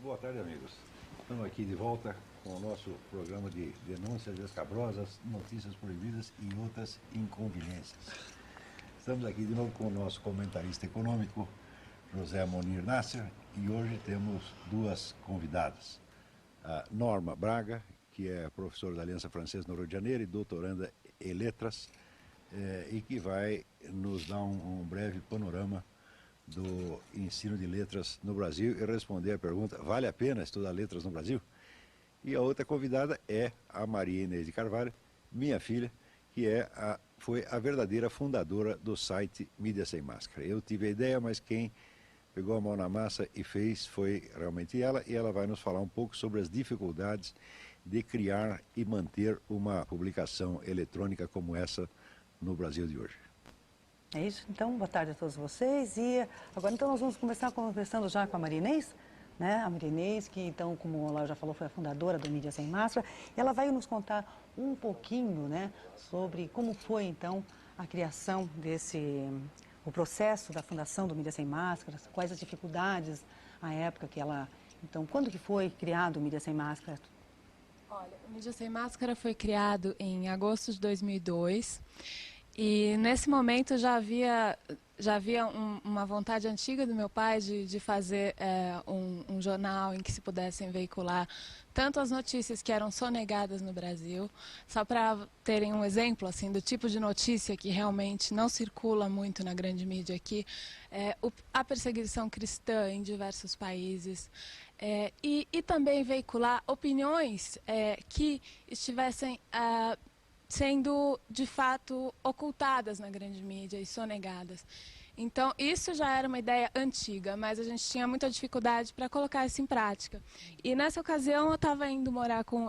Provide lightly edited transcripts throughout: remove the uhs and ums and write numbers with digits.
Boa tarde, amigos. Estamos aqui de volta com o nosso programa de denúncias escabrosas, notícias proibidas e outras inconveniências. Estamos aqui de novo com o nosso comentarista econômico, José Monir Nasser, e hoje temos duas convidadas. A Norma Braga, que é professora da Aliança Francesa no Rio de Janeiro e doutoranda em letras, e que vai nos dar um breve panorama do ensino de letras no Brasil e responder a pergunta: vale a pena estudar letras no Brasil? E a outra convidada é a Maria Inês de Carvalho, minha filha, que foi a verdadeira fundadora do site Mídia Sem Máscara. Eu tive a ideia, mas quem pegou a mão na massa e fez foi realmente ela, e ela vai nos falar um pouco sobre as dificuldades de criar e manter uma publicação eletrônica como essa no Brasil de hoje. É isso, então, boa tarde a todos vocês. E agora, então, nós vamos começar conversando já com a Maria Inês, né? A Maria Inês, que, então, como o Laura já falou, foi a fundadora do Mídia Sem Máscara. E ela vai nos contar um pouquinho, né, sobre como foi, então, a criação o processo da fundação do Mídia Sem Máscara, quais as dificuldades, a época que ela... Então, quando que foi criado o Mídia Sem Máscara? Olha, o Mídia Sem Máscara foi criado em agosto de 2002. E nesse momento já havia uma vontade antiga do meu pai de fazer um jornal em que se pudessem veicular tanto as notícias que eram sonegadas no Brasil, só para terem um exemplo assim do tipo de notícia que realmente não circula muito na grande mídia aqui, a perseguição cristã em diversos países, e também veicular opiniões que estivessem sendo, de fato, ocultadas na grande mídia e sonegadas. Então, isso já era uma ideia antiga, mas a gente tinha muita dificuldade para colocar isso em prática. E nessa ocasião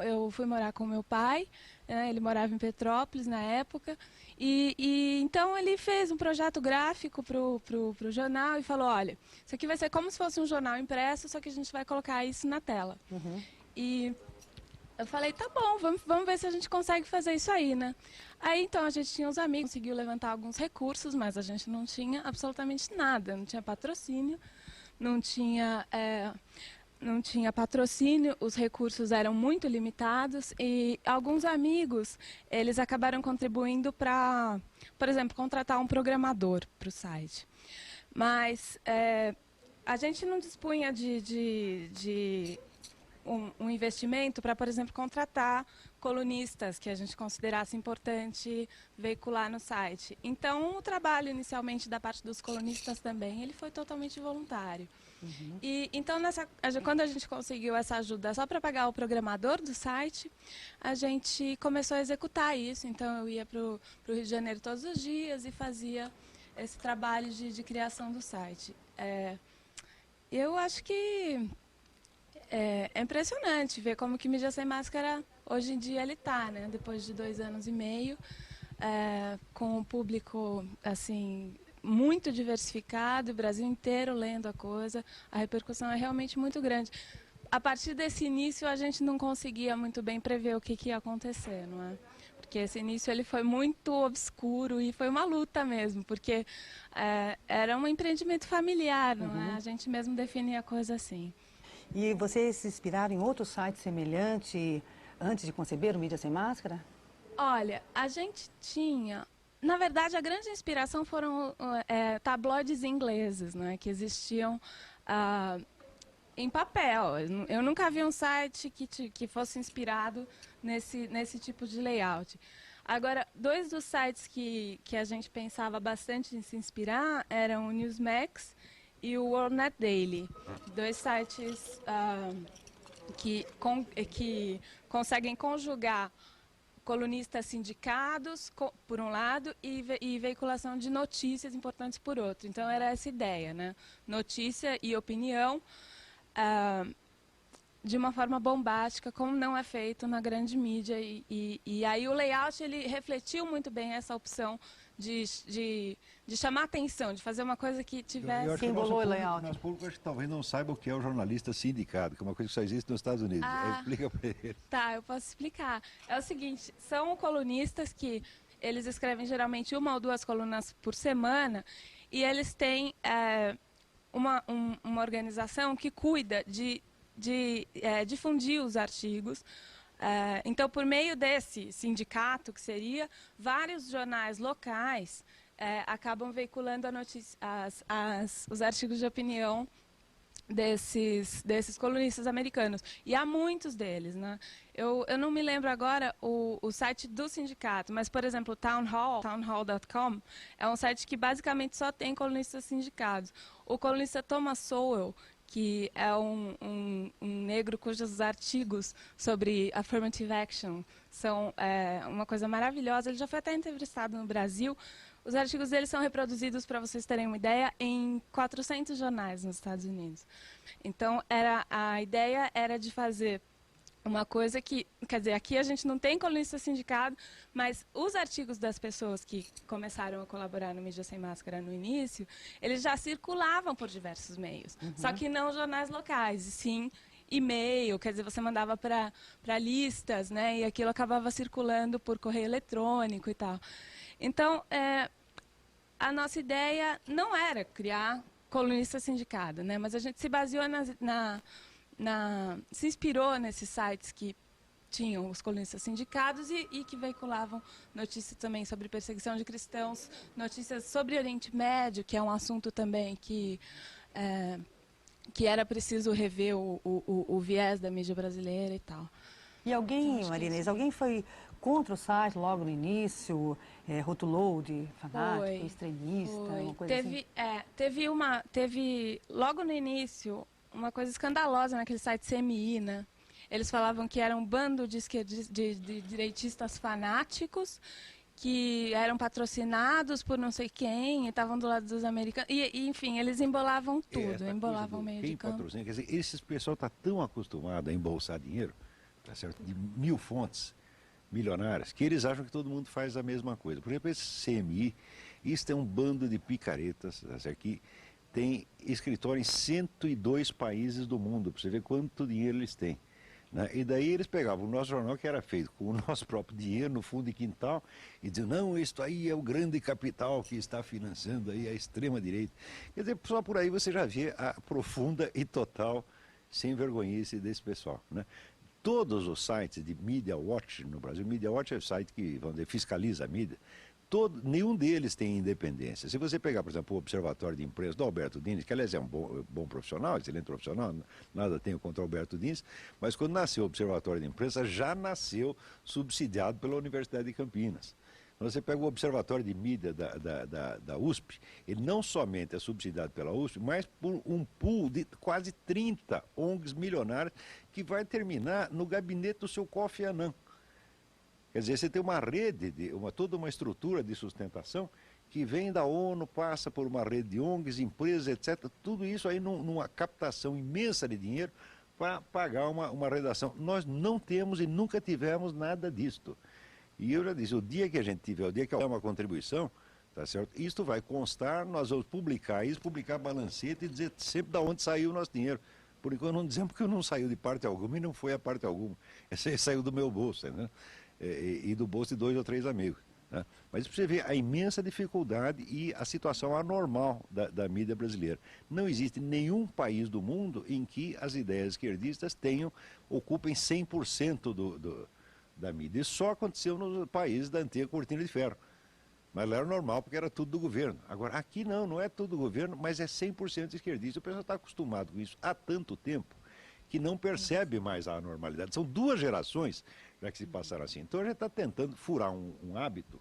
eu fui morar com meu pai, né, ele morava em Petrópolis na época, e então ele fez um projeto gráfico pro jornal e falou: olha, isso aqui vai ser como se fosse um jornal impresso, só que a gente vai colocar isso na tela. Uhum. E eu falei, tá bom, vamos ver se a gente consegue fazer isso aí, né? Aí, então, a gente tinha uns amigos, conseguiu levantar alguns recursos, mas a gente não tinha absolutamente nada. Não tinha patrocínio, não tinha patrocínio, os recursos eram muito limitados e alguns amigos, eles acabaram contribuindo para, por exemplo, contratar um programador para o site. Mas a gente não dispunha de um investimento para, por exemplo, contratar colunistas que a gente considerasse importante veicular no site. Então, o trabalho inicialmente da parte dos colunistas também, ele foi totalmente voluntário. Uhum. E então, quando a gente conseguiu essa ajuda só para pagar o programador do site, a gente começou a executar isso. Então, eu ia para o Rio de Janeiro todos os dias e fazia esse trabalho de criação do site. Eu acho que é impressionante ver como que Mídia Sem Máscara, hoje em dia, ele está, né? Depois de 2 anos e meio, com um público, assim, muito diversificado, o Brasil inteiro lendo a coisa, a repercussão é realmente muito grande. A partir desse início, a gente não conseguia muito bem prever o que ia acontecer, não é? Porque esse início ele foi muito obscuro e foi uma luta mesmo, porque era um empreendimento familiar, não é? A gente mesmo definia a coisa assim. E vocês se inspiraram em outro site semelhante antes de conceber o Mídia Sem Máscara? Olha, a gente tinha... Na verdade, a grande inspiração foram tabloides ingleses, né, que existiam em papel. Eu nunca vi um site que fosse inspirado nesse tipo de layout. Agora, 2 dos sites que a gente pensava bastante em se inspirar eram o Newsmax e o WorldNet Daily, 2 sites que conseguem conjugar colunistas sindicados, por um lado, e veiculação de notícias importantes por outro. Então, era essa ideia, né? Notícia e opinião de uma forma bombástica, como não é feito na grande mídia. E aí o layout ele refletiu muito bem essa opção de chamar atenção, de fazer uma coisa que tivesse... Quem bolou o layout? Nosso público acho que talvez não saiba o que é o jornalista sindicado, que é uma coisa que só existe nos Estados Unidos. Explica para ele. Tá, eu posso explicar. É o seguinte, são colunistas que eles escrevem geralmente 1 ou 2 colunas por semana e eles têm uma organização que cuida difundir os artigos. Então, por meio desse sindicato, que seria, vários jornais locais acabam veiculando os artigos de opinião desses colunistas americanos. E há muitos deles, né? Eu não me lembro agora o site do sindicato, mas, por exemplo, o townhall.com é um site que basicamente só tem colunistas sindicados. O colunista Thomas Sowell, que é um negro cujos artigos sobre affirmative action são uma coisa maravilhosa. Ele já foi até entrevistado no Brasil. Os artigos dele são reproduzidos, para vocês terem uma ideia, em 400 jornais nos Estados Unidos. Então, a ideia era de fazer uma coisa que, quer dizer, aqui a gente não tem colunista sindicado, mas os artigos das pessoas que começaram a colaborar no Mídia Sem Máscara no início, eles já circulavam por diversos meios, só que não jornais locais, e sim e-mail, quer dizer, você mandava para listas, né, e aquilo acabava circulando por correio eletrônico e tal. Então, a nossa ideia não era criar colunista sindicado, né, mas a gente se baseou se inspirou nesses sites que tinham os colunistas sindicados e que veiculavam notícias também sobre perseguição de cristãos, notícias sobre o Oriente Médio, que é um assunto também que era preciso rever o viés da mídia brasileira e tal. E alguém, Maria Inês, alguém foi contra o site logo no início, rotulou de fanático, extremista, uma coisa assim? Teve logo no início uma coisa escandalosa naquele site CMI, né? Eles falavam que era um bando de direitistas fanáticos que eram patrocinados por não sei quem e estavam do lado dos americanos. E enfim, eles embolavam tudo, embolavam o meio de campo. Quer dizer, esse pessoal está tão acostumado a embolsar dinheiro, tá certo, de 1000 fontes milionárias, que eles acham que todo mundo faz a mesma coisa. Por exemplo, esse CMI, isso é um bando de picaretas, tá certo, que tem escritório em 102 países do mundo, para você ver quanto dinheiro eles têm. Né? E daí eles pegavam o nosso jornal, que era feito com o nosso próprio dinheiro, no fundo de quintal, e diziam, não, isto aí é o grande capital que está financiando aí a extrema-direita. Quer dizer, só por aí você já vê a profunda e total sem-vergonhice desse pessoal. Né? Todos os sites de Media Watch no Brasil, Media Watch é o site que, vamos dizer, fiscaliza a mídia, nenhum deles tem independência. Se você pegar, por exemplo, o Observatório de Imprensa do Alberto Dines, que aliás é um bom profissional, excelente profissional, nada tenho contra o Alberto Dines, mas quando nasceu o Observatório de Imprensa, já nasceu subsidiado pela Universidade de Campinas. Quando você pega o Observatório de Mídia da USP, ele não somente é subsidiado pela USP, mas por um pool de quase 30 ONGs milionárias que vai terminar no gabinete do seu Kofi Annan. Quer dizer, você tem uma rede, toda uma estrutura de sustentação que vem da ONU, passa por uma rede de ONGs, empresas, etc. Tudo isso aí numa captação imensa de dinheiro para pagar uma redação. Nós não temos e nunca tivemos nada disto. E eu já disse, o dia que a gente tiver, o dia que houver uma contribuição, tá certo? Isto vai constar, nós vamos publicar isso, publicar balancete e dizer sempre de onde saiu o nosso dinheiro. Por enquanto não dizemos porque não saiu de parte alguma e não foi a parte alguma. Esse aí saiu do meu bolso, né? E do bolso de 2 ou 3 amigos. Né? Mas você vê a imensa dificuldade e a situação anormal da mídia brasileira. Não existe nenhum país do mundo em que as ideias esquerdistas ocupem 100% da mídia. Isso só aconteceu nos países da antiga cortina de ferro. Mas lá era normal porque era tudo do governo. Agora, aqui não é tudo do governo, mas é 100% esquerdista. O pessoal está acostumado com isso há tanto tempo que não percebe mais a anormalidade. São 2 gerações já que se passaram assim. Então a gente está tentando furar um hábito,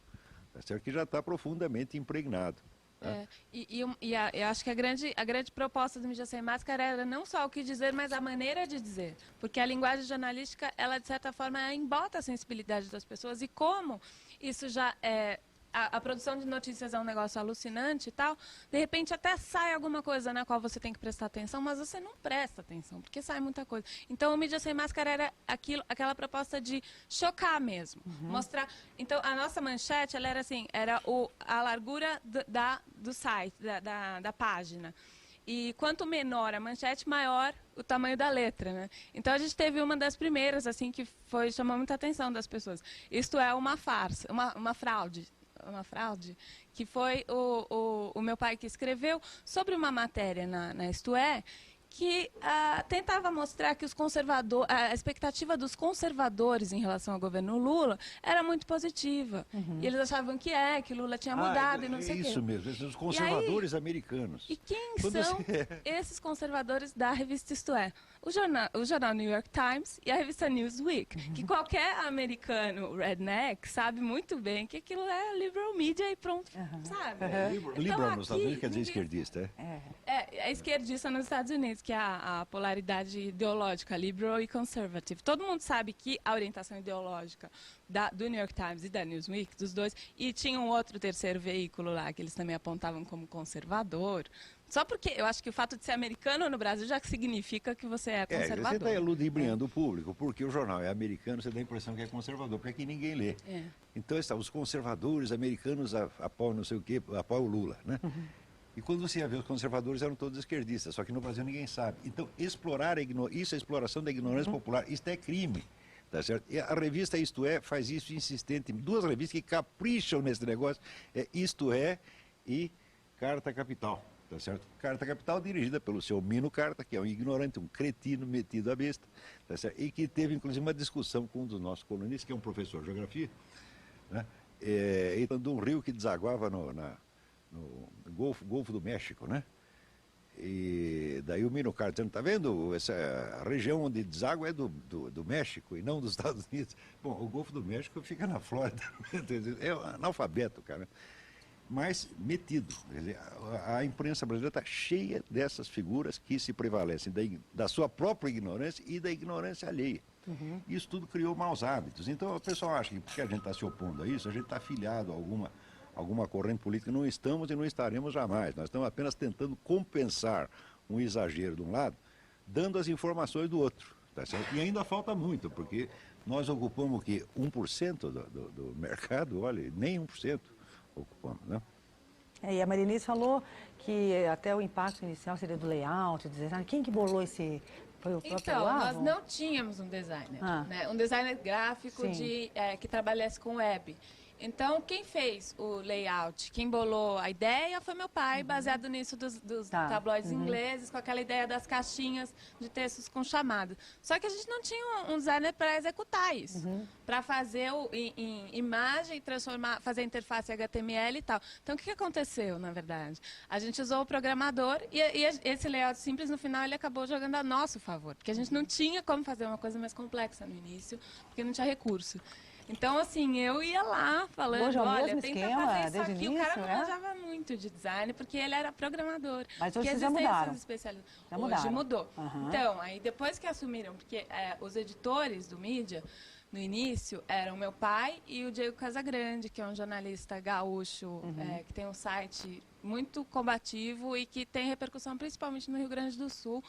tá certo, que já está profundamente impregnado. Tá? Eu acho que a grande proposta do Mídia Sem Máscara era não só o que dizer, mas a maneira de dizer. Porque a linguagem jornalística, ela de certa forma embota a sensibilidade das pessoas e como isso já é... A produção de notícias é um negócio alucinante e tal, de repente até sai alguma coisa na qual você tem que prestar atenção, mas você não presta atenção, porque sai muita coisa. Então, o Mídia Sem Máscara era aquela proposta de chocar mesmo, mostrar... Então, a nossa manchete, ela era assim, era a largura do site, da página. E quanto menor a manchete, maior o tamanho da letra, né? Então, a gente teve uma das primeiras, assim, que chamou muita atenção das pessoas. Isto é uma farsa, uma fraude. Que foi o meu pai que escreveu sobre uma matéria na Isto É, que tentava mostrar que os conservadores, a expectativa dos conservadores em relação ao governo Lula era muito positiva. E eles achavam que Lula tinha mudado e não sei o quê. Isso mesmo, esses conservadores americanos. E quem são esses conservadores da revista Isto É? O jornal New York Times e a revista Newsweek, que qualquer americano redneck sabe muito bem que aquilo é liberal media e pronto, sabe? Liberal nos Estados Unidos quer dizer esquerdista, é esquerdista nos Estados Unidos, que é a polaridade ideológica, liberal e conservative. Todo mundo sabe que a orientação ideológica do New York Times e da Newsweek, dos dois, e tinha um outro terceiro veículo lá, que eles também apontavam como conservador. Só porque eu acho que o fato de ser americano no Brasil já significa que você é conservador. Você está ludibriando o público, porque o jornal é americano, você dá a impressão que é conservador, porque aqui ninguém lê. Então, os conservadores americanos apoiam não sei o quê, apoiam o Lula, né? E quando você ia ver, os conservadores eram todos esquerdistas, só que no Brasil ninguém sabe. Então, explorar isso é exploração da ignorância popular, isso é crime. Tá certo? E a revista Isto É faz isso insistente. Duas revistas que capricham nesse negócio, Isto É e Carta Capital. Tá certo? Carta Capital dirigida pelo seu Mino Carta, que é um ignorante, um cretino metido à besta, tá certo? E que teve inclusive uma discussão com um dos nossos colunistas, que é um professor de geografia, né? E de um rio que desaguava no Golfo do México, né? E daí o Mino Carta dizendo, tá vendo, essa região onde deságua é do México e não dos Estados Unidos. Bom, o Golfo do México fica na Flórida, é um analfabeto, cara. Mas metido. A imprensa brasileira está cheia dessas figuras que se prevalecem da sua própria ignorância e da ignorância alheia. Isso tudo criou maus hábitos. Então o pessoal acha que porque a gente está se opondo a isso, a gente está afiliado a alguma corrente política. Não estamos e não estaremos jamais. Nós estamos apenas tentando compensar um exagero de um lado, dando as informações do outro. Tá certo? E ainda falta muito, porque nós ocupamos o quê? 1% do mercado, olha, nem 1%. Ocupando, né? E a Marinice falou que até o impacto inicial seria do layout, do design. Quem que bolou esse? Foi o próprio Olavo? Nós não tínhamos um designer, né? Um designer gráfico que trabalhasse com web. Então, quem fez o layout, quem bolou a ideia foi meu pai, baseado nisso dos tabloides ingleses, com aquela ideia das caixinhas de textos com chamada. Só que a gente não tinha um designer para executar isso, para fazer em imagem, fazer a interface HTML e tal. Então, o que aconteceu, na verdade? A gente usou o programador e esse layout simples, no final, ele acabou jogando a nosso favor, porque a gente não tinha como fazer uma coisa mais complexa no início, porque não tinha recurso. Então, assim, eu ia lá falando, olha, tenta fazer isso aqui. O cara não manjava muito de design, porque ele era programador. Mas hoje vocês já mudaram. Hoje mudou. Então, aí depois que assumiram, porque os editores do mídia, no início, eram meu pai e o Diego Casagrande, que é um jornalista gaúcho, que tem um site muito combativo e que tem repercussão principalmente no Rio Grande do Sul.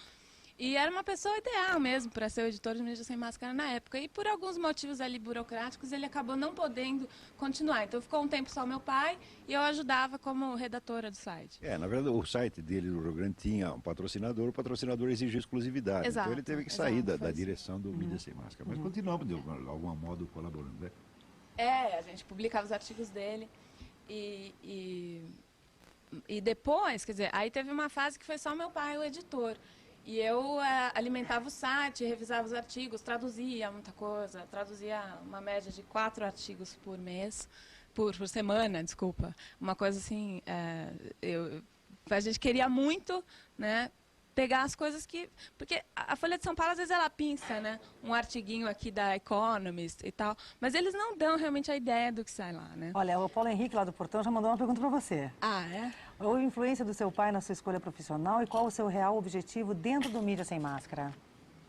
E era uma pessoa ideal mesmo para ser o editor de Mídia Sem Máscara na época. E por alguns motivos ali burocráticos, ele acabou não podendo continuar. Então ficou um tempo só meu pai e eu ajudava como redatora do site. Na verdade, o site dele no Rio Grande tinha um patrocinador, o patrocinador exigiu exclusividade. Exato, então ele teve que sair da direção do Mídia Sem Máscara. Mas continuamos, de algum modo, colaborando, né? A gente publicava os artigos dele e depois, quer dizer, aí teve uma fase que foi só meu pai, o editor. E eu alimentava o site, revisava os artigos, traduzia muita coisa, traduzia uma média de 4 artigos por mês, por semana, desculpa. Uma coisa assim, a gente queria muito, né, pegar as coisas que... Porque a Folha de São Paulo, às vezes, ela pinça, né, um artiguinho aqui da Economist e tal, mas eles não dão realmente a ideia do que sai lá, né? Olha, o Paulo Henrique, lá do Portão, já mandou uma pergunta para você. Qual a influência do seu pai na sua escolha profissional e qual o seu real objetivo dentro do Mídia Sem Máscara?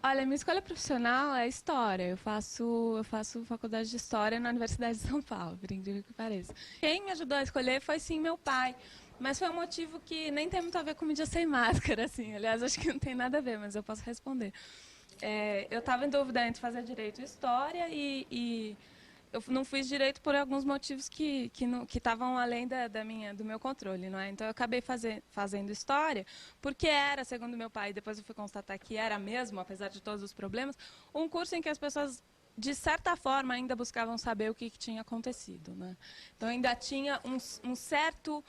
Olha, minha escolha profissional é história. Eu faço faculdade de história na Universidade de São Paulo, por incrível que pareça. Quem me ajudou a escolher foi, sim, meu pai. Mas foi um motivo que nem tem muito a ver com Mídia Sem Máscara, assim. Aliás, acho que não tem nada a ver, mas eu posso responder. Eu estava em dúvida entre fazer direito e história e eu não fiz direito por alguns motivos que estavam além do meu controle, não é? Então eu acabei fazendo história, porque era, segundo meu pai, depois eu fui constatar que era mesmo, apesar de todos os problemas, um curso em que as pessoas, de certa forma, ainda buscavam saber o que tinha acontecido, né? Então ainda tinha um certo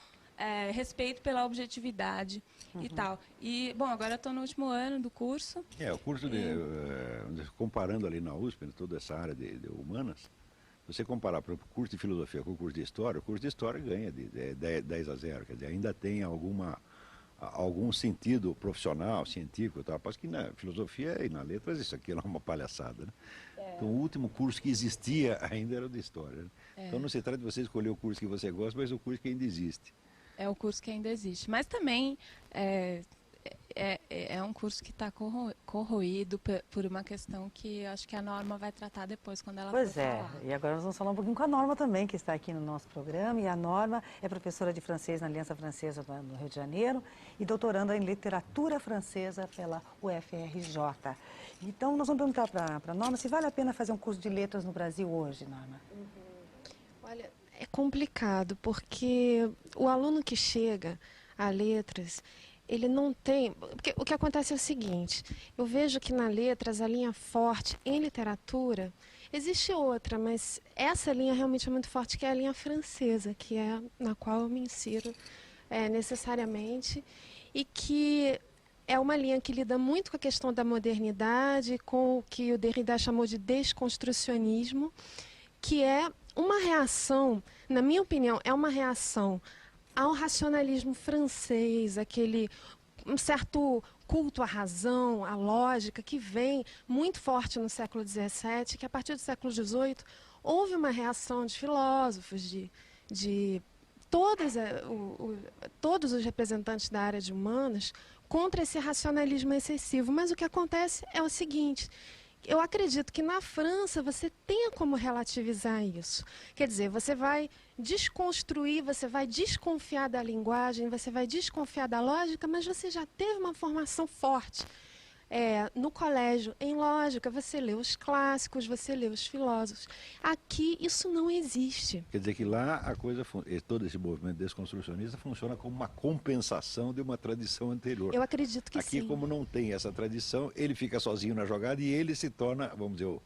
respeito pela objetividade e tal. E, bom, agora eu estou no último ano do curso. O curso comparando ali na USP, toda essa área de humanas, você comparar, por exemplo, o curso de filosofia com o curso de história ganha de 10-0, quer dizer, ainda tem algum sentido profissional, científico, tal. Após que na filosofia e na letras isso aqui é uma palhaçada, né? Então o último curso que existia ainda era o de história, né? Então não se trata de você escolher o curso que você gosta, mas o curso que ainda existe. É o curso que ainda existe, mas também é um curso que está corroído por uma questão que acho que a Norma vai tratar depois, quando ela for falar. E agora nós vamos falar um pouquinho com a Norma também, que está aqui no nosso programa. E a Norma é professora de francês na Aliança Francesa no Rio de Janeiro e doutoranda em literatura francesa pela UFRJ. Então, nós vamos perguntar para a Norma se vale a pena fazer um curso de letras no Brasil hoje, Norma. Olha, é complicado, porque o aluno que chega a letras, ele não tem... Porque o que acontece é o seguinte, eu vejo que na letras a linha forte em literatura, existe outra, mas essa linha realmente é muito forte, que é a linha francesa, que é na qual eu me insiro necessariamente, e que é uma linha que lida muito com a questão da modernidade, com o que o Derrida chamou de desconstrucionismo, que é uma reação, na minha opinião, é uma reação ao racionalismo francês, um certo culto à razão, à lógica, que vem muito forte no século XVII, que a partir do século XVIII houve uma reação de filósofos, de todos os representantes da área de humanas contra esse racionalismo excessivo. Mas o que acontece é o seguinte: eu acredito que na França você tenha como relativizar isso. Quer dizer, você vai desconstruir, você vai desconfiar da linguagem, você vai desconfiar da lógica, mas você já teve uma formação forte. No colégio, em lógica, você lê os clássicos, você lê os filósofos. Aqui isso não existe. Quer dizer que lá a coisa, todo esse movimento desconstrucionista funciona como uma compensação de uma tradição anterior. Eu acredito que Aqui, sim. como não tem essa tradição, ele fica sozinho na jogada e ele se torna, vamos dizer,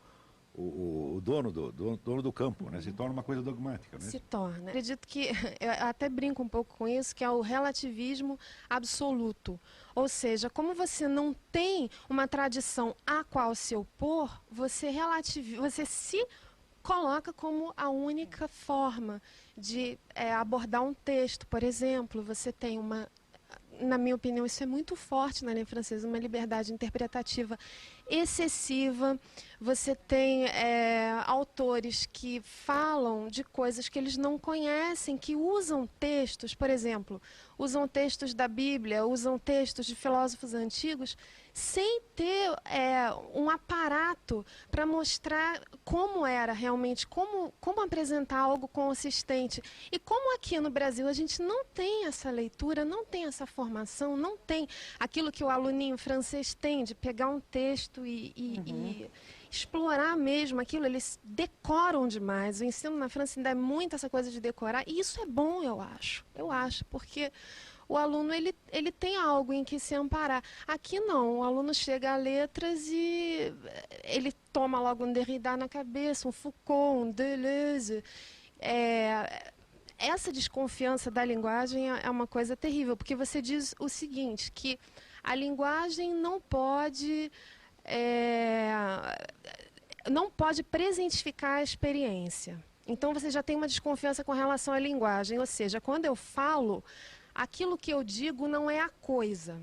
o dono do campo, né? Se torna uma coisa dogmática, né? Se torna. Acredito que, eu até brinco um pouco com isso, que é o relativismo absoluto. Ou seja, como você não tem uma tradição à qual se opor, você se coloca como a única forma de abordar um texto. Por exemplo, você tem na minha opinião, isso é muito forte na língua francesa, uma liberdade interpretativa excessiva. Você tem autores que falam de coisas que eles não conhecem, que usam textos, por exemplo, usam textos da Bíblia, usam textos de filósofos antigos, sem ter um aparato para mostrar como era realmente, como apresentar algo consistente. E como aqui no Brasil a gente não tem essa leitura, não tem essa formação, não tem aquilo que o aluninho francês tem, de pegar um texto e explorar mesmo aquilo, eles decoram demais. O ensino na França ainda é muito essa coisa de decorar, e isso é bom, eu acho, porque o aluno ele tem algo em que se amparar. Aqui não, o aluno chega a letras e ele toma logo um Derrida na cabeça, um Foucault, um Deleuze. Essa desconfiança da linguagem é uma coisa terrível, porque você diz o seguinte, que a linguagem não pode presentificar a experiência. Então você já tem uma desconfiança com relação à linguagem, ou seja, quando eu falo, aquilo que eu digo não é a coisa.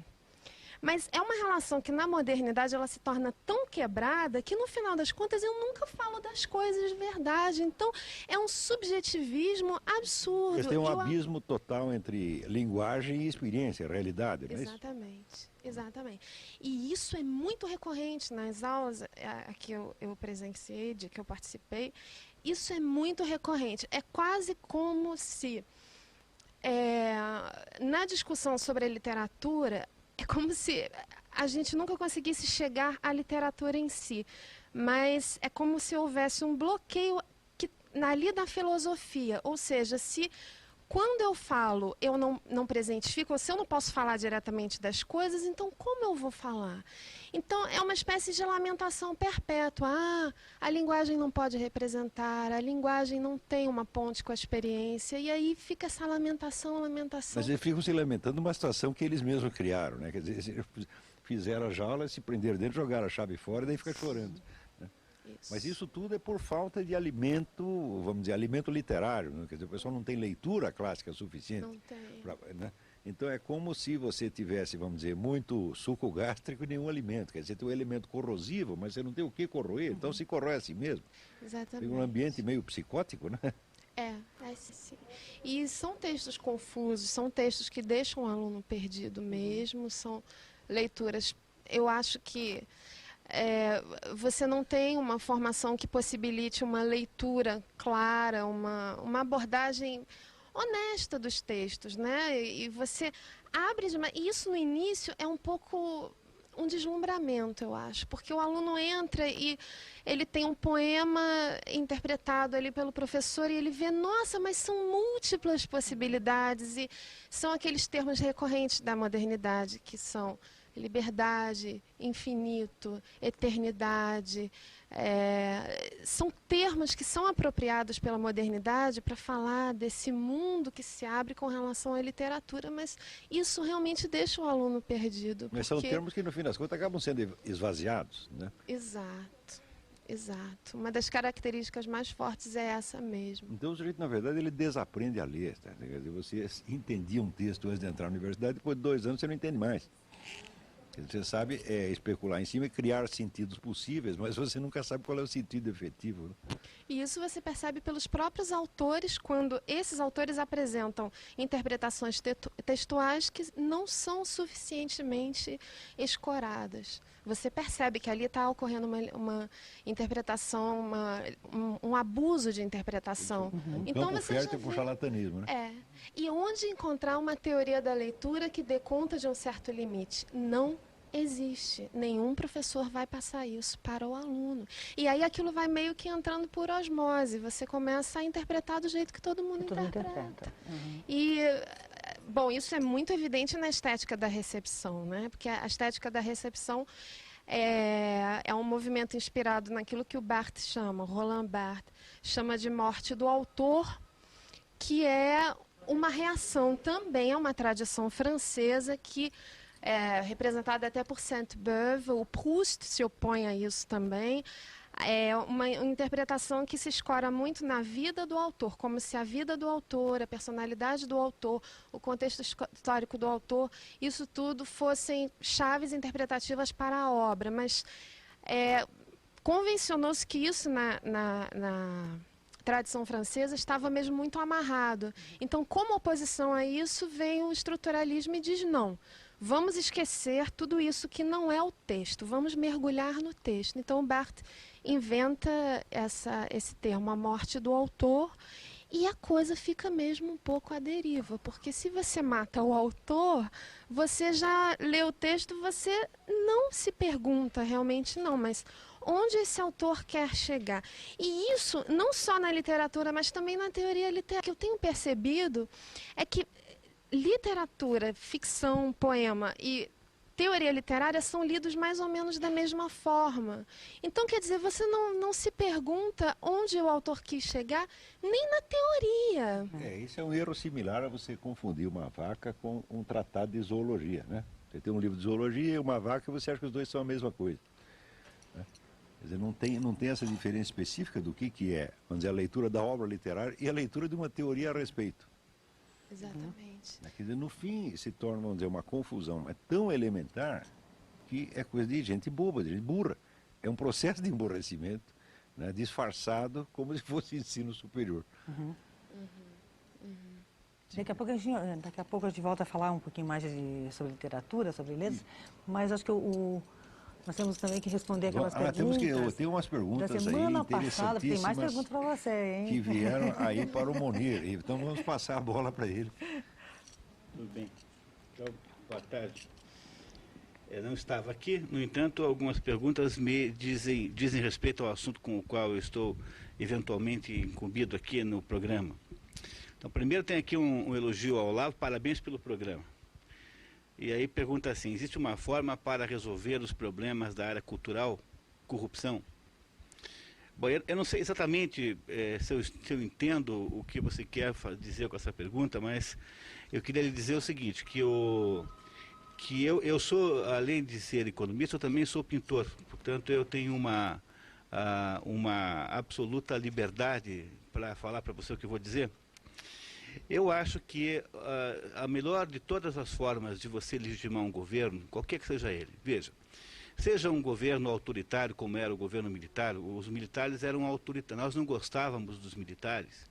Mas é uma relação que na modernidade ela se torna tão quebrada que no final das contas eu nunca falo das coisas de verdade. Então é um subjetivismo absurdo. Mas tem um abismo total entre linguagem e experiência, realidade, não é isso? Exatamente. E isso é muito recorrente nas aulas que eu presenciei, que eu participei. Isso é muito recorrente. É quase como se na discussão sobre a literatura, é como se a gente nunca conseguisse chegar à literatura em si, mas é como se houvesse um bloqueio ali da filosofia, ou seja, quando eu falo, eu não presentifico, se eu não posso falar diretamente das coisas, então como eu vou falar? Então, é uma espécie de lamentação perpétua. Ah, a linguagem não pode representar, a linguagem não tem uma ponte com a experiência, e aí fica essa lamentação. Mas eles ficam se lamentando numa situação que eles mesmos criaram, né? Quer dizer, fizeram a jaula, se prenderam dentro, jogaram a chave fora e daí fica chorando. Mas isso tudo é por falta de alimento, vamos dizer, alimento literário, né? Quer dizer, o pessoal não tem leitura clássica suficiente. Não tem. Né? Então é como se você tivesse, vamos dizer, muito suco gástrico e nenhum alimento. Quer dizer, tem um elemento corrosivo, mas você não tem o que corroer, então se corrói a si mesmo. Exatamente. Tem um ambiente meio psicótico, né? Sim. E são textos confusos, são textos que deixam o aluno perdido mesmo, são leituras, eu acho que você não tem uma formação que possibilite uma leitura clara, uma abordagem honesta dos textos, né? E você abre demais. E isso no início é um pouco um deslumbramento, eu acho, porque o aluno entra e ele tem um poema interpretado ali pelo professor e ele vê, nossa, mas são múltiplas possibilidades, e são aqueles termos recorrentes da modernidade, que são liberdade, infinito, eternidade. São termos que são apropriados pela modernidade para falar desse mundo que se abre com relação à literatura, mas isso realmente deixa o aluno perdido. Mas são termos que, no fim das contas, acabam sendo esvaziados, né? Exato. Uma das características mais fortes é essa mesmo. Então o sujeito, na verdade, ele desaprende a ler. Tá? Quer dizer, você entendia um texto antes de entrar na universidade, depois de 2 anos você não entende mais. Você sabe especular em cima e criar sentidos possíveis, mas você nunca sabe qual é o sentido efetivo. Né? E isso você percebe pelos próprios autores, quando esses autores apresentam interpretações textuais que não são suficientemente escoradas. Você percebe que ali está ocorrendo uma interpretação, um abuso de interpretação. Então campo fértil para o charlatanismo, né? E onde encontrar uma teoria da leitura que dê conta de um certo limite? Não existe. Nenhum professor vai passar isso para o aluno. E aí aquilo vai meio que entrando por osmose. Você começa a interpretar do jeito que todo mundo interpreta. E, bom, isso é muito evidente na estética da recepção, né? Porque a estética da recepção é um movimento inspirado naquilo que o Barthes chama, Roland Barthes, chama de morte do autor, que é uma reação também a uma tradição francesa que representada até por Sainte-Beuve. O Proust se opõe a isso também. É uma interpretação que se escora muito na vida do autor, como se a vida do autor, a personalidade do autor, o contexto histórico do autor, isso tudo fossem chaves interpretativas para a obra. Mas convencionou-se que isso na tradição francesa estava mesmo muito amarrado. Então, como oposição a isso, vem o estruturalismo e diz não. Vamos esquecer tudo isso que não é o texto, vamos mergulhar no texto. Então, o Barthes inventa esse termo, a morte do autor, e a coisa fica mesmo um pouco à deriva, porque se você mata o autor, você já lê o texto, você não se pergunta realmente não, mas onde esse autor quer chegar? E isso, não só na literatura, mas também na teoria literária. O que eu tenho percebido é que literatura, ficção, poema e teoria literária são lidos mais ou menos da mesma forma. Então, quer dizer, você não se pergunta onde o autor quis chegar, nem na teoria. Isso é um erro similar a você confundir uma vaca com um tratado de zoologia, né? Você tem um livro de zoologia e uma vaca e você acha que os dois são a mesma coisa. Né? Quer dizer, não tem essa diferença específica do que é, vamos dizer, a leitura da obra literária e a leitura de uma teoria a respeito. Exatamente. Quer dizer, no fim se torna, vamos dizer, uma confusão tão elementar que é coisa de gente boba, de gente burra. É um processo de emburrecimento, né, disfarçado como se fosse ensino superior. Daqui a pouco a gente volta a falar um pouquinho mais sobre literatura, sobre letras, mas acho que nós temos também que responder aquelas perguntas. Tem umas perguntas da semana aí passada, tem mais perguntas para você, hein? Que vieram aí para o Monir. Então vamos passar a bola para ele. Tudo bem. Então, boa tarde. Eu não estava aqui, no entanto, algumas perguntas me dizem respeito ao assunto com o qual eu estou eventualmente incumbido aqui no programa. Então, primeiro tem aqui um elogio ao Olavo, parabéns pelo programa. E aí pergunta assim, existe uma forma para resolver os problemas da área cultural, corrupção? Bom, eu não sei exatamente se eu entendo o que você quer dizer com essa pergunta, mas eu queria lhe dizer o seguinte, que eu sou, além de ser economista, eu também sou pintor. Portanto, eu tenho uma absoluta liberdade para falar para você o que eu vou dizer. Eu acho que a melhor de todas as formas de você legitimar um governo, qualquer que seja ele, veja, seja um governo autoritário como era o governo militar, os militares eram autoritários, nós não gostávamos dos militares,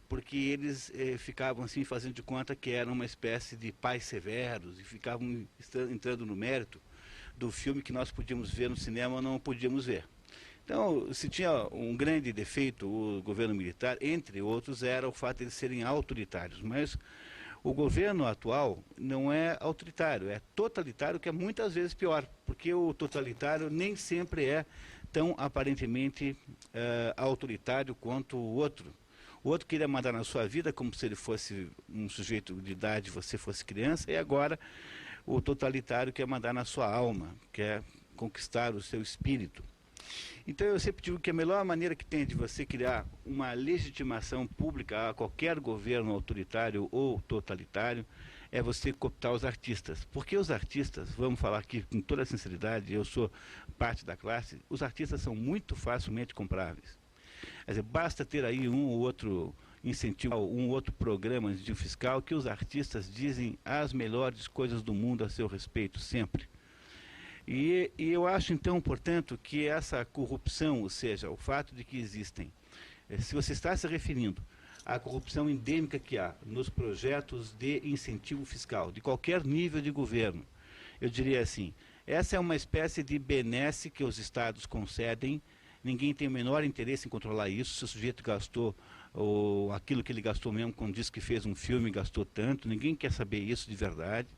porque eles ficavam assim fazendo de conta que eram uma espécie de pais severos e ficavam entrando no mérito do filme que nós podíamos ver no cinema ou não podíamos ver. Então, se tinha um grande defeito o governo militar, entre outros, era o fato de eles serem autoritários. Mas o governo atual não é autoritário, é totalitário, que é muitas vezes pior, porque o totalitário nem sempre é tão aparentemente autoritário quanto o outro. O outro queria mandar na sua vida como se ele fosse um sujeito de idade, você fosse criança, e agora o totalitário quer mandar na sua alma, quer conquistar o seu espírito. Então eu sempre digo que a melhor maneira que tem de você criar uma legitimação pública a qualquer governo autoritário ou totalitário é você cooptar os artistas. Porque os artistas, vamos falar aqui com toda a sinceridade, eu sou parte da classe, os artistas são muito facilmente compráveis. Quer dizer, basta ter aí um ou outro incentivo, um outro programa de fiscal que os artistas dizem as melhores coisas do mundo a seu respeito, sempre. E eu acho, então, portanto, que essa corrupção, ou seja, o fato de que existem, se você está se referindo à corrupção endêmica que há nos projetos de incentivo fiscal, de qualquer nível de governo, eu diria assim, essa é uma espécie de benesse que os estados concedem, ninguém tem o menor interesse em controlar isso, se o sujeito gastou ou aquilo que ele gastou mesmo, quando disse que fez um filme, gastou tanto, ninguém quer saber isso de verdade.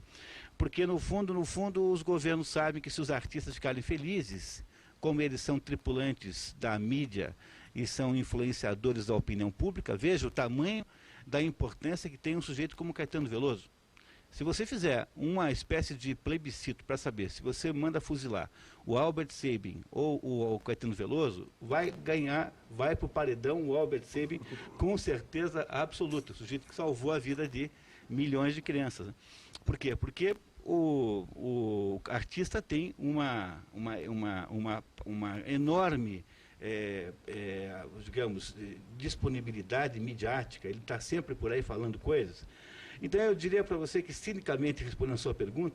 Porque, no fundo, os governos sabem que se os artistas ficarem felizes, como eles são tripulantes da mídia e são influenciadores da opinião pública, veja o tamanho da importância que tem um sujeito como Caetano Veloso. Se você fizer uma espécie de plebiscito para saber se você manda fuzilar o Albert Sabin ou o Caetano Veloso, vai ganhar, vai para o paredão o Albert Sabin com certeza absoluta, o sujeito que salvou a vida de milhões de crianças. Por quê? Porque o artista tem uma enorme, digamos, disponibilidade midiática, ele está sempre por aí falando coisas. Então eu diria para você que, cinicamente, respondendo a sua pergunta,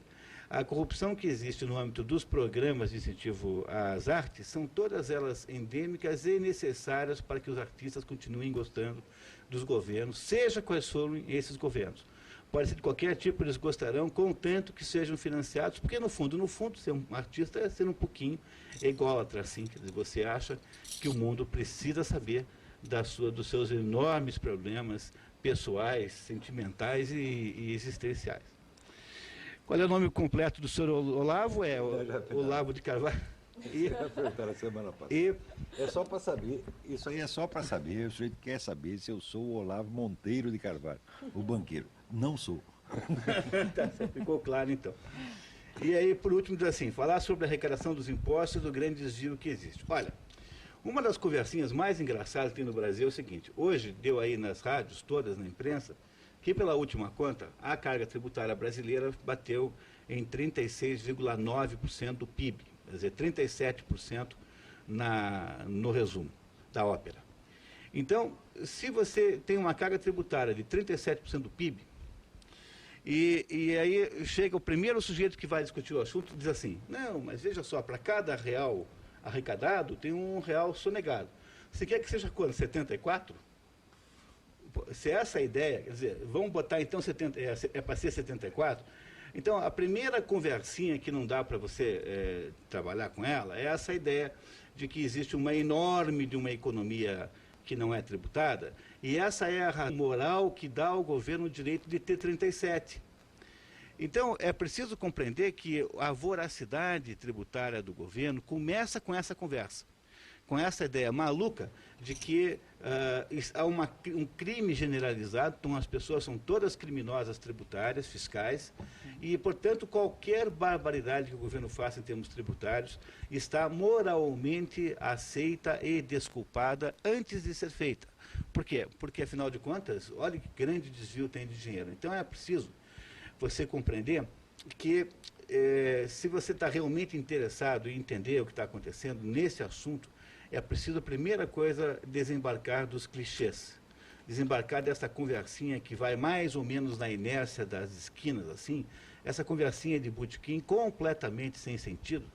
a corrupção que existe no âmbito dos programas de incentivo às artes são todas elas endêmicas e necessárias para que os artistas continuem gostando dos governos, seja quais forem esses governos. Pode ser de qualquer tipo, eles gostarão, contanto que sejam financiados, porque no fundo, ser um artista é ser um pouquinho ególatra, assim, quer dizer, você acha que o mundo precisa saber dos seus enormes problemas pessoais, sentimentais e existenciais. Qual é o nome completo do senhor Olavo? É Olavo de Carvalho. A semana passada. É só para saber, isso aí é só para saber, o sujeito quer saber se eu sou o Olavo Monteiro de Carvalho, o banqueiro. Não sou. Tá, ficou claro então. E aí, por último, diz assim, falar sobre a arrecadação dos impostos do grande desvio que existe. Olha, uma das conversinhas mais engraçadas que tem no Brasil é o seguinte, hoje deu aí nas rádios, todas na imprensa, que pela última conta, a carga tributária brasileira bateu em 36,9% do PIB, quer dizer, 37% no resumo da ópera. Então, se você tem uma carga tributária de 37% do PIB, e aí chega o primeiro sujeito que vai discutir o assunto e diz assim, não, mas veja só, para cada real arrecadado, tem um real sonegado. Você quer que seja quanto? 74? Se essa é a ideia, quer dizer, vamos botar então 70, para ser 74? Então, a primeira conversinha que não dá para você trabalhar com ela é essa ideia de que existe uma enorme de uma economia que não é tributada, e essa é a razão moral que dá ao governo o direito de ter 37. Então, é preciso compreender que a voracidade tributária do governo começa com essa conversa. com essa ideia maluca de que há um crime generalizado, então as pessoas são todas criminosas tributárias, fiscais, e, portanto, qualquer barbaridade que o governo faça em termos tributários está moralmente aceita e desculpada antes de ser feita. Por quê? Porque, afinal de contas, olha que grande desvio tem de dinheiro. Então, é preciso você compreender que se você está realmente interessado em entender o que está acontecendo nesse assunto, é preciso, a primeira coisa, desembarcar dos clichês. Desembarcar dessa conversinha que vai mais ou menos na inércia das esquinas, assim, essa conversinha de botequim completamente sem sentido,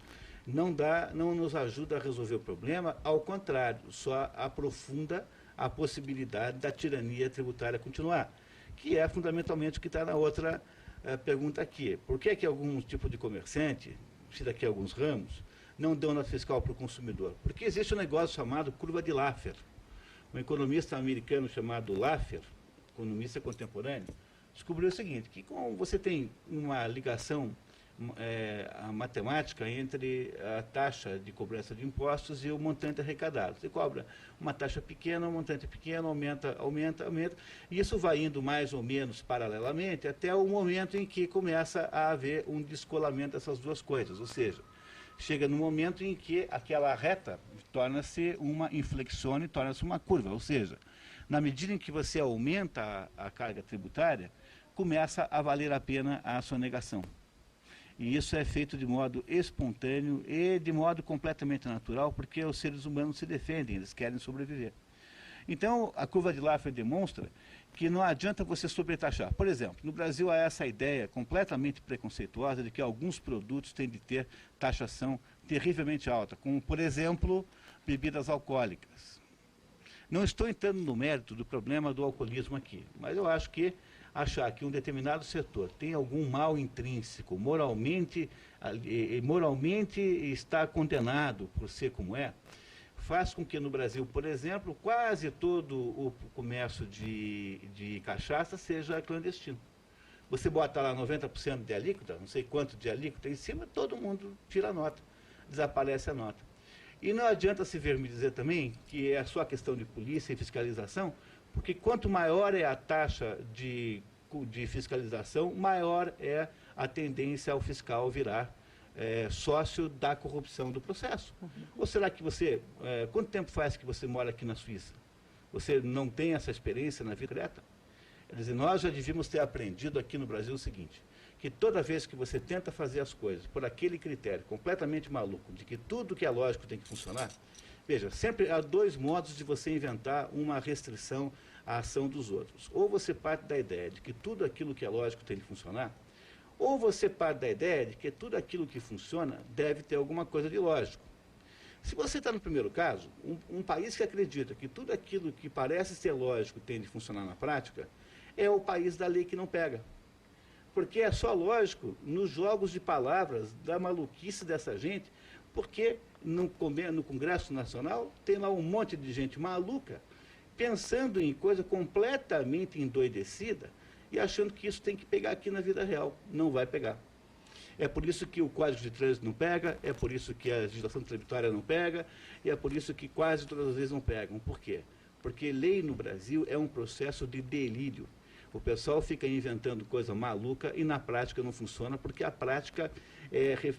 não nos ajuda a resolver o problema, ao contrário, só aprofunda a possibilidade da tirania tributária continuar, que é fundamentalmente o que está na outra pergunta aqui. Por que que algum tipo de comerciante, se daqui a alguns ramos, não dão nota fiscal para o consumidor? Porque existe um negócio chamado curva de Laffer. Um economista americano chamado Laffer, economista contemporâneo, descobriu o seguinte, que como você tem uma ligação a matemática entre a taxa de cobrança de impostos e o montante arrecadado. Você cobra uma taxa pequena, um montante pequeno, aumenta, e isso vai indo mais ou menos paralelamente até o momento em que começa a haver um descolamento dessas duas coisas, ou seja, chega no momento em que aquela reta torna-se uma inflexione, torna-se uma curva, ou seja, na medida em que você aumenta a carga tributária, começa a valer a pena a sonegação. E isso é feito de modo espontâneo e de modo completamente natural, porque os seres humanos se defendem, eles querem sobreviver. Então, a curva de Laffer demonstra que não adianta você sobretaxar. Por exemplo, no Brasil há essa ideia completamente preconceituosa de que alguns produtos têm de ter taxação terrivelmente alta, como, por exemplo, bebidas alcoólicas. Não estou entrando no mérito do problema do alcoolismo aqui, mas eu acho que achar que um determinado setor tem algum mal intrínseco, moralmente está condenado por ser como é, faz com que no Brasil, por exemplo, quase todo o comércio de cachaça seja clandestino. Você bota lá 90% de alíquota, não sei quanto de alíquota em cima, todo mundo tira a nota, desaparece a nota. E não adianta se ver me dizer também que é só questão de polícia e fiscalização, porque quanto maior é a taxa de fiscalização, maior é a tendência ao fiscal virar sócio da corrupção do processo. Ou será que você, quanto tempo faz que você mora aqui na Suíça? Você não tem essa experiência na vida direta? Quer dizer, nós já devíamos ter aprendido aqui no Brasil o seguinte, que toda vez que você tenta fazer as coisas por aquele critério completamente maluco, de que tudo que é lógico tem que funcionar, veja, sempre há dois modos de você inventar uma restrição à ação dos outros. Ou você parte da ideia de que tudo aquilo que é lógico tem que funcionar, ou você parte da ideia de que tudo aquilo que funciona deve ter alguma coisa de lógico. Se você está no primeiro caso, um país que acredita que tudo aquilo que parece ser lógico tem de funcionar na prática, é o país da lei que não pega. Porque é só lógico nos jogos de palavras da maluquice dessa gente, porque no Congresso Nacional tem lá um monte de gente maluca, pensando em coisa completamente endoidecida e achando que isso tem que pegar aqui na vida real. Não vai pegar. É por isso que o Código de Trânsito não pega, é por isso que a legislação tributária não pega, e é por isso que quase todas as vezes não pegam. Por quê? Porque lei no Brasil é um processo de delírio. O pessoal fica inventando coisa maluca e na prática não funciona, porque a prática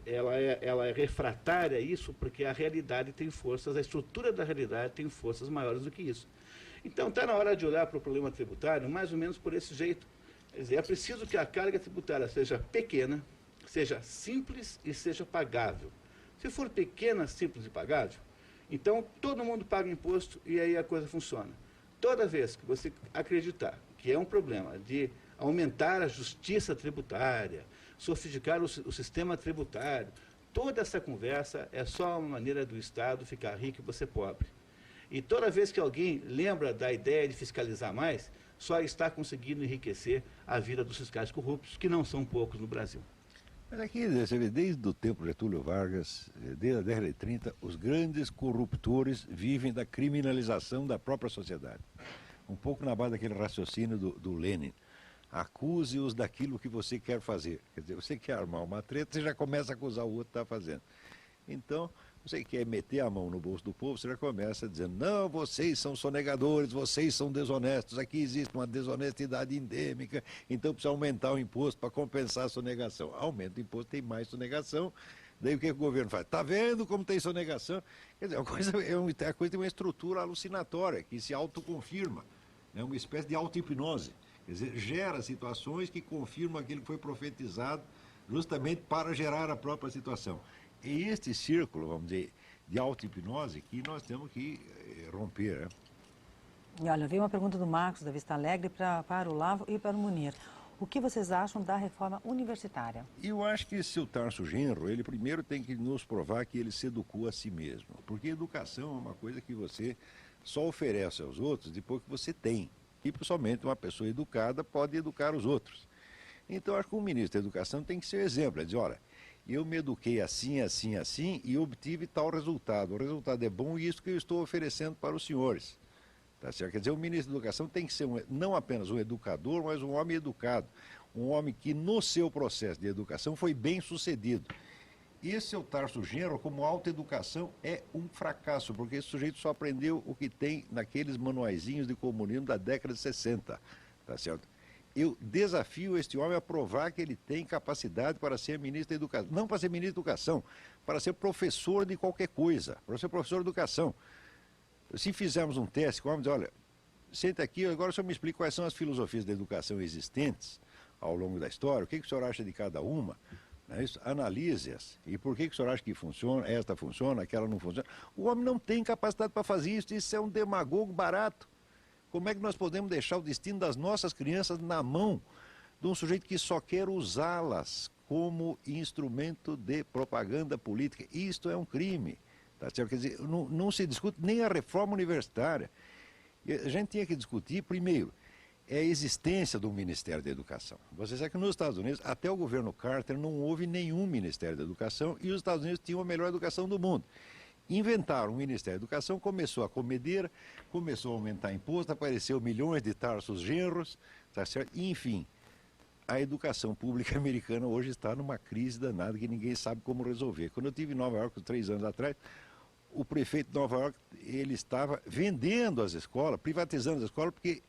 ela é refratária a isso, porque a realidade tem forças, a estrutura da realidade tem forças maiores do que isso. Então está na hora de olhar para o problema tributário mais ou menos por esse jeito. Quer dizer, é preciso que a carga tributária seja pequena, seja simples e seja pagável. Se for pequena, simples e pagável, então todo mundo paga imposto e aí a coisa funciona. Toda vez que você acreditar que é um problema de aumentar a justiça tributária, sofisticar o sistema tributário, toda essa conversa é só uma maneira do Estado ficar rico e você pobre. E toda vez que alguém lembra da ideia de fiscalizar mais, só está conseguindo enriquecer a vida dos fiscais corruptos, que não são poucos no Brasil. Mas aqui, você vê, desde o tempo de Getúlio Vargas, desde a década de 30, os grandes corruptores vivem da criminalização da própria sociedade. Um pouco na base daquele raciocínio do Lenin. Acuse-os daquilo que você quer fazer. Quer dizer, você quer armar uma treta, você já começa a acusar o outro que está fazendo. Então, você quer meter a mão no bolso do povo, você já começa dizendo, não, vocês são sonegadores, vocês são desonestos, aqui existe uma desonestidade endêmica, então precisa aumentar o imposto para compensar a sonegação. Aumenta o imposto, tem mais sonegação, daí o que o governo faz? Está vendo como tem sonegação? Quer dizer, a coisa tem uma estrutura alucinatória, que se autoconfirma, é uma espécie de auto-hipnose. Quer dizer, gera situações que confirmam aquilo que foi profetizado justamente para gerar a própria situação. É este círculo, vamos dizer, de auto-hipnose que nós temos que romper. Né? E olha, veio uma pergunta do Marcos da Vista Alegre para o Lavo e para o Munir. O que vocês acham da reforma universitária? Eu acho que esse Tarso Genro, ele primeiro tem que nos provar que ele se educou a si mesmo. Porque educação é uma coisa que você só oferece aos outros depois que você tem. E somente uma pessoa educada pode educar os outros. Então, acho que o ministro da Educação tem que ser exemplo. Ele diz, olha, eu me eduquei assim, assim, assim e obtive tal resultado. O resultado é bom e isso que eu estou oferecendo para os senhores. Tá certo? Quer dizer, o ministro da Educação tem que ser não apenas um educador, mas um homem educado. Um homem que no seu processo de educação foi bem sucedido. Esse Tarso Genro, como autoeducação, é um fracasso, porque esse sujeito só aprendeu o que tem naqueles manuaizinhos de comunismo da década de 60. Tá certo? Eu desafio este homem a provar que ele tem capacidade para ser ministro da Educação. Não para ser ministro da Educação, para ser professor de qualquer coisa, para ser professor de Educação. Se fizermos um teste com o homem, diz, olha, senta aqui, agora o senhor me explica quais são as filosofias da educação existentes ao longo da história, o que o senhor acha de cada uma, né, analise-as, e por que o senhor acha que funciona, esta funciona, aquela não funciona. O homem não tem capacidade para fazer isso é um demagogo barato. Como é que nós podemos deixar o destino das nossas crianças na mão de um sujeito que só quer usá-las como instrumento de propaganda política? Isto é um crime. Tá certo? Quer dizer, não se discute nem a reforma universitária. A gente tinha que discutir, primeiro, a existência do Ministério da Educação. Você sabe que nos Estados Unidos, até o governo Carter, não houve nenhum Ministério da Educação e os Estados Unidos tinham a melhor educação do mundo. Inventaram o Ministério da Educação, começou a comedeira, começou a aumentar imposto, apareceu milhões de Tarsos Genros, tá certo? E, enfim, a educação pública americana hoje está numa crise danada que ninguém sabe como resolver. Quando eu estive em Nova York, 3 anos atrás, o prefeito de Nova York, ele estava vendendo as escolas, privatizando as escolas, porque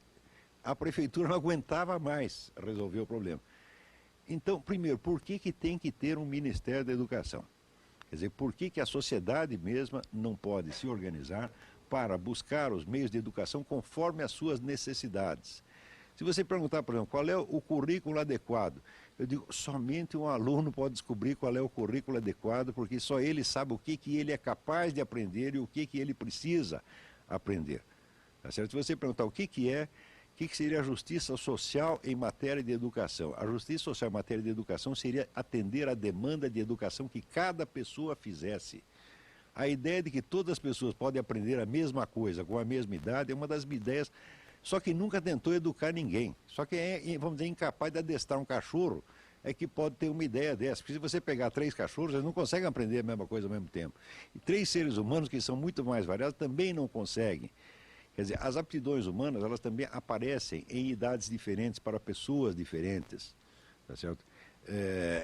a prefeitura não aguentava mais resolver o problema. Então, primeiro, por que tem que ter um Ministério da Educação? Quer dizer, por que a sociedade mesma não pode se organizar para buscar os meios de educação conforme as suas necessidades? Se você perguntar, por exemplo, qual é o currículo adequado, eu digo, somente um aluno pode descobrir qual é o currículo adequado, porque só ele sabe o que ele é capaz de aprender e o que ele precisa aprender. Tá certo? Se você perguntar o que seria a justiça social em matéria de educação? A justiça social em matéria de educação seria atender à demanda de educação que cada pessoa fizesse. A ideia de que todas as pessoas podem aprender a mesma coisa com a mesma idade é uma das ideias, só que nunca tentou educar ninguém. Só que é, vamos dizer, incapaz de adestrar um cachorro é que pode ter uma ideia dessa. Porque se você pegar 3 cachorros, eles não conseguem aprender a mesma coisa ao mesmo tempo. E 3 seres humanos, que são muito mais variados, também não conseguem. Quer dizer, as aptidões humanas, elas também aparecem em idades diferentes para pessoas diferentes, tá certo?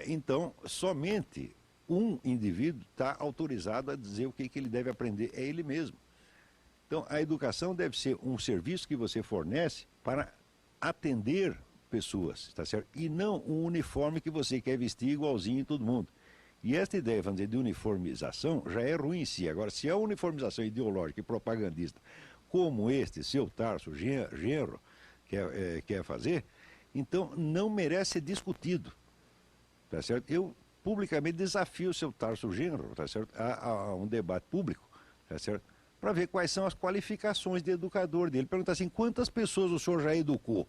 Então, somente um indivíduo está autorizado a dizer o que ele deve aprender, é ele mesmo. Então, a educação deve ser um serviço que você fornece para atender pessoas, tá certo? E não um uniforme que você quer vestir igualzinho em todo mundo. E esta ideia, vamos dizer, de uniformização já é ruim em si. Agora, se é uniformização ideológica e propagandista, como este seu Tarso Genro quer fazer, então não merece ser discutido, tá certo? Eu publicamente desafio o seu Tarso Genro, tá certo? A um debate público, tá certo? Para ver quais são as qualificações de educador dele. Perguntar assim, quantas pessoas o senhor já educou?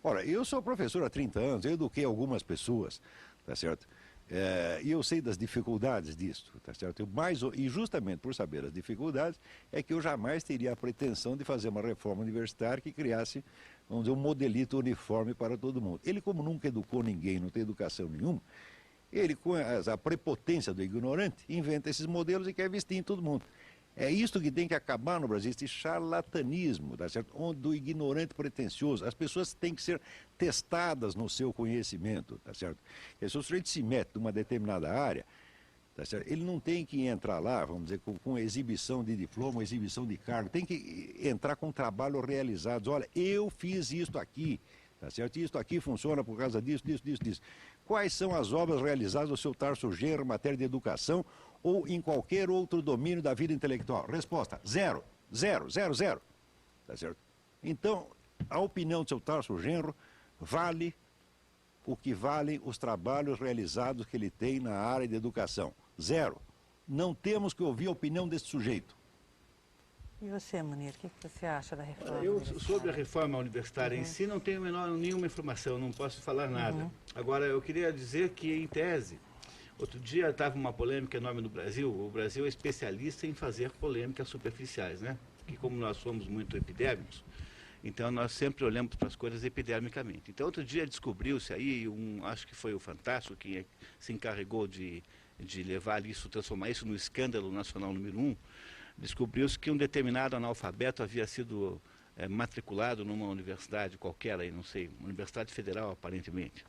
Ora, eu sou professor há 30 anos, eu eduquei algumas pessoas, tá certo? E eu sei das dificuldades disso, tá certo? E justamente por saber as dificuldades, é que eu jamais teria a pretensão de fazer uma reforma universitária que criasse, vamos dizer, um modelito uniforme para todo mundo. Ele, como nunca educou ninguém, não tem educação nenhuma, ele, com a prepotência do ignorante, inventa esses modelos e quer vestir em todo mundo. É isso que tem que acabar no Brasil, esse charlatanismo, tá certo? Do ignorante pretensioso. As pessoas têm que ser testadas no seu conhecimento, tá certo? Se o sujeito se mete numa determinada área, Tá certo? Ele não tem que entrar lá, vamos dizer, com exibição de diploma, exibição de cargo, tem que entrar com trabalho realizado. Olha, eu fiz isto aqui, tá certo? Isto aqui funciona por causa disso, disso, disso, disso. Quais são as obras realizadas no seu Tarso Genro em matéria de educação ou em qualquer outro domínio da vida intelectual? Resposta, zero, zero, zero, zero. Tá certo? Então, a opinião do seu Tarso Genro vale o que valem os trabalhos realizados que ele tem na área de educação. Zero. Não temos que ouvir a opinião desse sujeito. E você, Munir, o que você acha da reforma Eu, universitária? sobre a reforma universitária em si, não tenho nenhuma informação, não posso falar nada. Agora, eu queria dizer que, em tese, outro dia estava uma polêmica enorme no Brasil. O Brasil é especialista em fazer polêmicas superficiais, né? Que como nós somos muito epidérmicos, então nós sempre olhamos para as coisas epidermicamente. Então, outro dia descobriu-se aí, acho que foi o Fantástico que se encarregou de levar isso, transformar isso no escândalo nacional número 1, descobriu-se que um determinado analfabeto havia sido matriculado numa universidade qualquer, aí não sei, uma universidade federal aparentemente,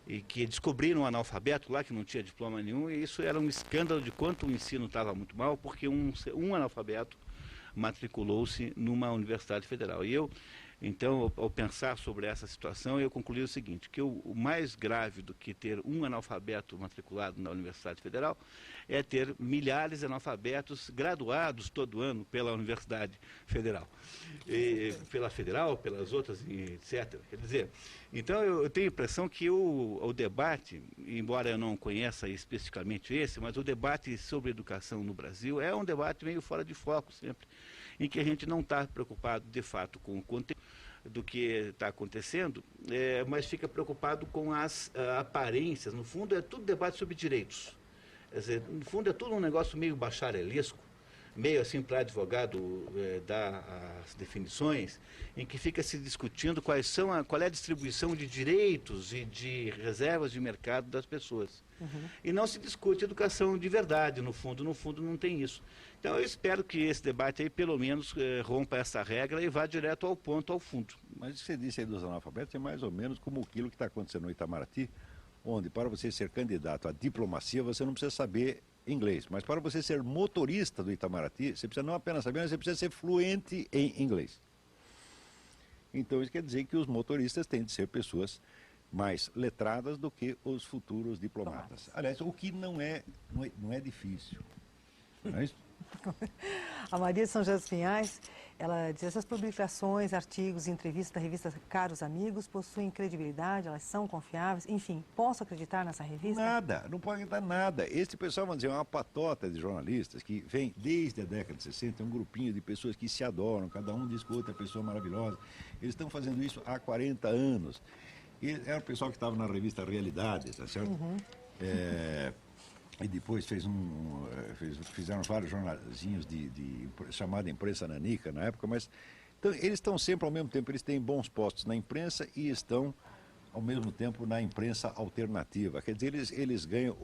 e que descobriram um analfabeto lá que não tinha diploma nenhum, e isso era um escândalo de quanto o ensino estava muito mal, porque um analfabeto matriculou-se numa universidade federal. E eu, então, ao pensar sobre essa situação, eu concluí o seguinte, que o mais grave do que ter um analfabeto matriculado na Universidade Federal é ter milhares de analfabetos graduados todo ano pela Universidade Federal. E, pela Federal, pelas outras, etc. Quer dizer, então eu tenho a impressão que o debate, embora eu não conheça especificamente esse, mas o debate sobre educação no Brasil é um debate meio fora de foco sempre, em que a gente não está preocupado de fato com o conteúdo do que está acontecendo, mas fica preocupado com as aparências. No fundo, é tudo debate sobre direitos. Quer dizer, no fundo, é tudo um negócio meio bacharelesco, meio assim para advogado dar as definições, em que fica se discutindo qual é a distribuição de direitos e de reservas de mercado das pessoas. E não se discute educação de verdade, no fundo não tem isso. Então eu espero que esse debate aí pelo menos rompa essa regra e vá direto ao ponto, ao fundo. Mas o que você disse aí dos analfabetos é mais ou menos como aquilo que está acontecendo no Itamaraty, onde para você ser candidato à diplomacia você não precisa saber inglês, mas para você ser motorista do Itamaraty, você precisa não apenas saber, mas você precisa ser fluente em inglês. Então isso quer dizer que os motoristas têm de ser pessoas mais letradas do que os futuros diplomatas. Aliás, o que não é difícil. Não é isso? A Maria de São José dos Pinhais, ela diz: essas publicações, artigos e entrevistas da revista Caros Amigos possuem credibilidade, elas são confiáveis, enfim, posso acreditar nessa revista? Nada, não pode acreditar nada. Este pessoal, vamos dizer, é uma patota de jornalistas que vem desde a década de 60, um grupinho de pessoas que se adoram, cada um diz que outra pessoa maravilhosa. Eles estão fazendo isso há 40 anos. E era o pessoal que estava na revista Realidade, tá certo? E depois fizeram vários jornalzinhos de chamada imprensa nanica na época, mas então, eles estão sempre ao mesmo tempo, eles têm bons postos na imprensa e estão ao mesmo tempo na imprensa alternativa. Quer dizer, eles ganham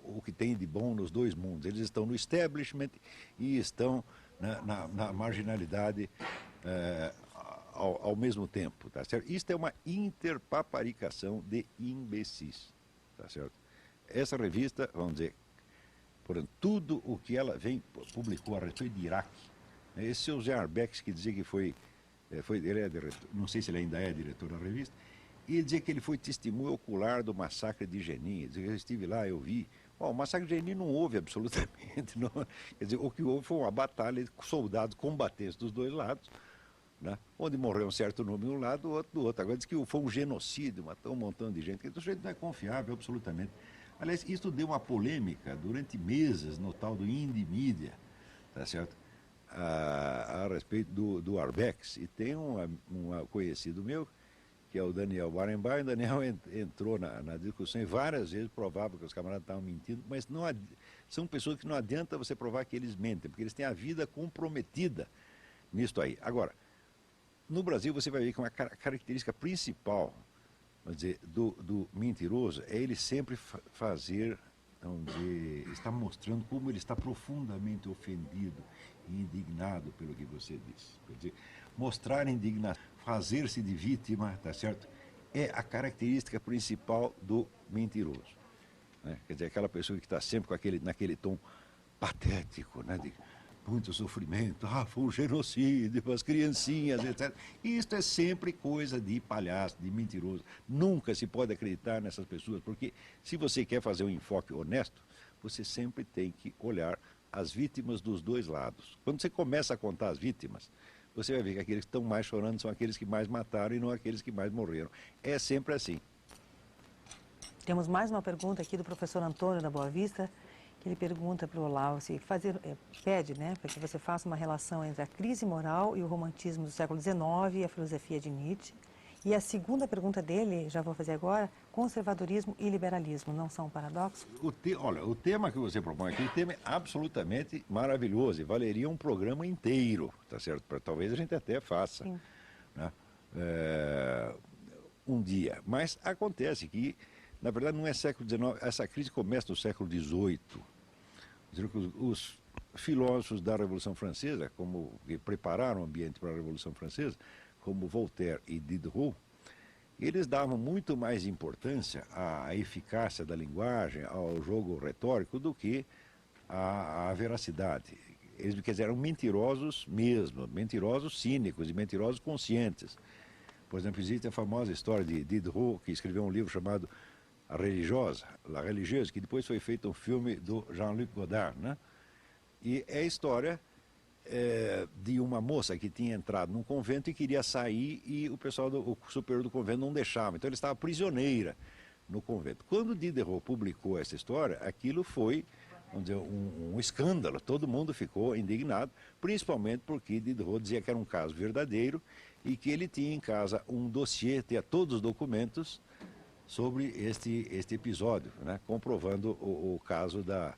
o que tem de bom nos dois mundos. Eles estão no establishment e estão na marginalidade ao mesmo tempo, tá certo? Isto é uma interpaparicação de imbecis, tá certo? Essa revista, vamos dizer, portanto, tudo o que ela publicou a respeito de Iraque, né? Esse seu Zé Arbex, que dizia que ele é diretor, não sei se ele ainda é diretor da revista, e dizia que ele foi testemunho ocular do massacre de Jenin. Dizia que eu estive lá, eu vi. O massacre de Jenin não houve absolutamente. Não. Quer dizer, o que houve foi uma batalha de soldados combatentes dos dois lados, né? Onde morreu um certo número de um lado, outro do outro. Agora diz que foi um genocídio, matou um montão de gente. O sujeito não é confiável absolutamente. Aliás, isso deu uma polêmica durante meses no tal do Indie Media, tá certo? A respeito do Arbex. E tem um conhecido meu, que é o Daniel Barenbaum. O Daniel entrou na discussão e várias vezes provava que os camaradas estavam mentindo, mas são pessoas que não adianta você provar que eles mentem, porque eles têm a vida comprometida nisto aí. Agora, no Brasil você vai ver que uma característica principal, vamos dizer, do mentiroso é ele sempre está mostrando como ele está profundamente ofendido e indignado pelo que você disse. Quer dizer, mostrar indignação, fazer-se de vítima, tá certo? É a característica principal do mentiroso. né? Quer dizer, aquela pessoa que está sempre com naquele tom patético, né? De muito sofrimento, foi um genocídio, as criancinhas, etc. Isso é sempre coisa de palhaço, de mentiroso. Nunca se pode acreditar nessas pessoas, porque se você quer fazer um enfoque honesto, você sempre tem que olhar as vítimas dos dois lados. Quando você começa a contar as vítimas, você vai ver que aqueles que estão mais chorando são aqueles que mais mataram e não aqueles que mais morreram. É sempre assim. Temos mais uma pergunta aqui do professor Antônio da Boa Vista, que ele pergunta para o Olavo, se pede, né, para que você faça uma relação entre a crise moral e o romantismo do século XIX e a filosofia de Nietzsche. E a segunda pergunta dele, já vou fazer agora, conservadorismo e liberalismo, não são um paradoxo? Olha, o tema que você propõe aqui, o tema é absolutamente maravilhoso e valeria um programa inteiro, tá certo? Talvez a gente até faça, né? Um dia. Mas acontece que, na verdade, não é século XIX, essa crise começa no século XVIII. Os filósofos da Revolução Francesa, que prepararam o ambiente para a Revolução Francesa, como Voltaire e Diderot, eles davam muito mais importância à eficácia da linguagem, ao jogo retórico, do que à veracidade. Eles, quer dizer, eram mentirosos mesmo, mentirosos cínicos e mentirosos conscientes. Por exemplo, existe a famosa história de Diderot, que escreveu um livro chamado A Religiosa, La Religieuse, que depois foi feito um filme do Jean-Luc Godard, né? E é a história de uma moça que tinha entrado num convento e queria sair e o pessoal, o superior do convento não deixava. Então ela estava prisioneira no convento. Quando Diderot publicou essa história, aquilo foi, vamos dizer, um escândalo. Todo mundo ficou indignado, principalmente porque Diderot dizia que era um caso verdadeiro e que ele tinha em casa um dossiê, tinha todos os documentos sobre este episódio, né, comprovando o caso da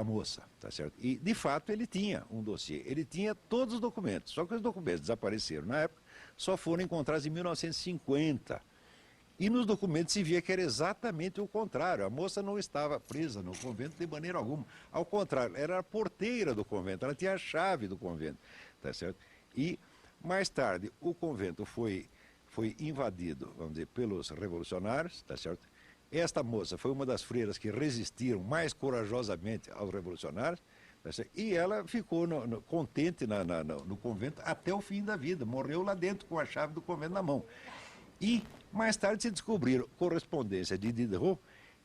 moça, tá certo? E, de fato, ele tinha um dossiê, ele tinha todos os documentos, só que os documentos desapareceram na época, só foram encontrados em 1950. E nos documentos se via que era exatamente o contrário, a moça não estava presa no convento de maneira alguma, ao contrário, era a porteira do convento, ela tinha a chave do convento, tá certo? E, mais tarde, o convento foi invadido, vamos dizer, pelos revolucionários, tá certo? Esta moça foi uma das freiras que resistiram mais corajosamente aos revolucionários, tá certo? E ela ficou contente no convento até o fim da vida, morreu lá dentro com a chave do convento na mão. E mais tarde se descobriram correspondência de Diderot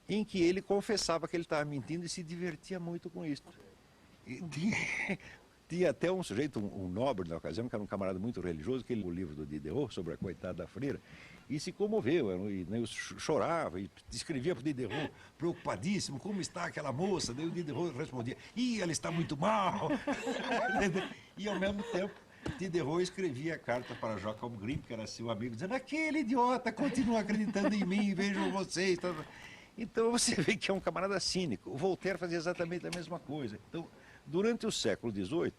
em que ele confessava que ele estava mentindo e se divertia muito com isso. E tinha até um sujeito, um nobre na ocasião, que era um camarada muito religioso, que ele leu o livro do Diderot sobre a coitada da freira, e se comoveu, e chorava, e escrevia para o Diderot, preocupadíssimo, como está aquela moça? Daí o Diderot respondia, ela está muito mal. E ao mesmo tempo, Diderot escrevia carta para Jacob Grimm, que era seu amigo, dizendo, aquele idiota continua acreditando em mim, vejam vocês. Então você vê que é um camarada cínico. O Voltaire fazia exatamente a mesma coisa. Então, durante o século XVIII,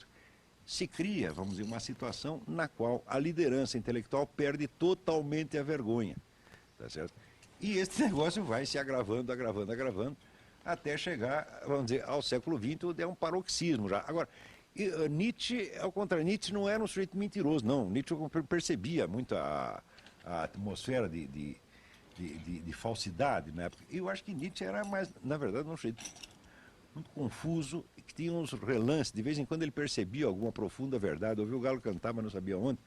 se cria, vamos dizer, uma situação na qual a liderança intelectual perde totalmente a vergonha, tá certo? E esse negócio vai se agravando, até chegar, vamos dizer, ao século XX, onde é um paroxismo já. Agora, Nietzsche, ao contrário, Nietzsche não era um sujeito mentiroso, não. Nietzsche percebia muito a atmosfera de falsidade na época. E eu acho que Nietzsche era mais, na verdade, um sujeito muito confuso, que tinha uns relances, de vez em quando ele percebia alguma profunda verdade, ouvia o galo cantar, mas não sabia onde.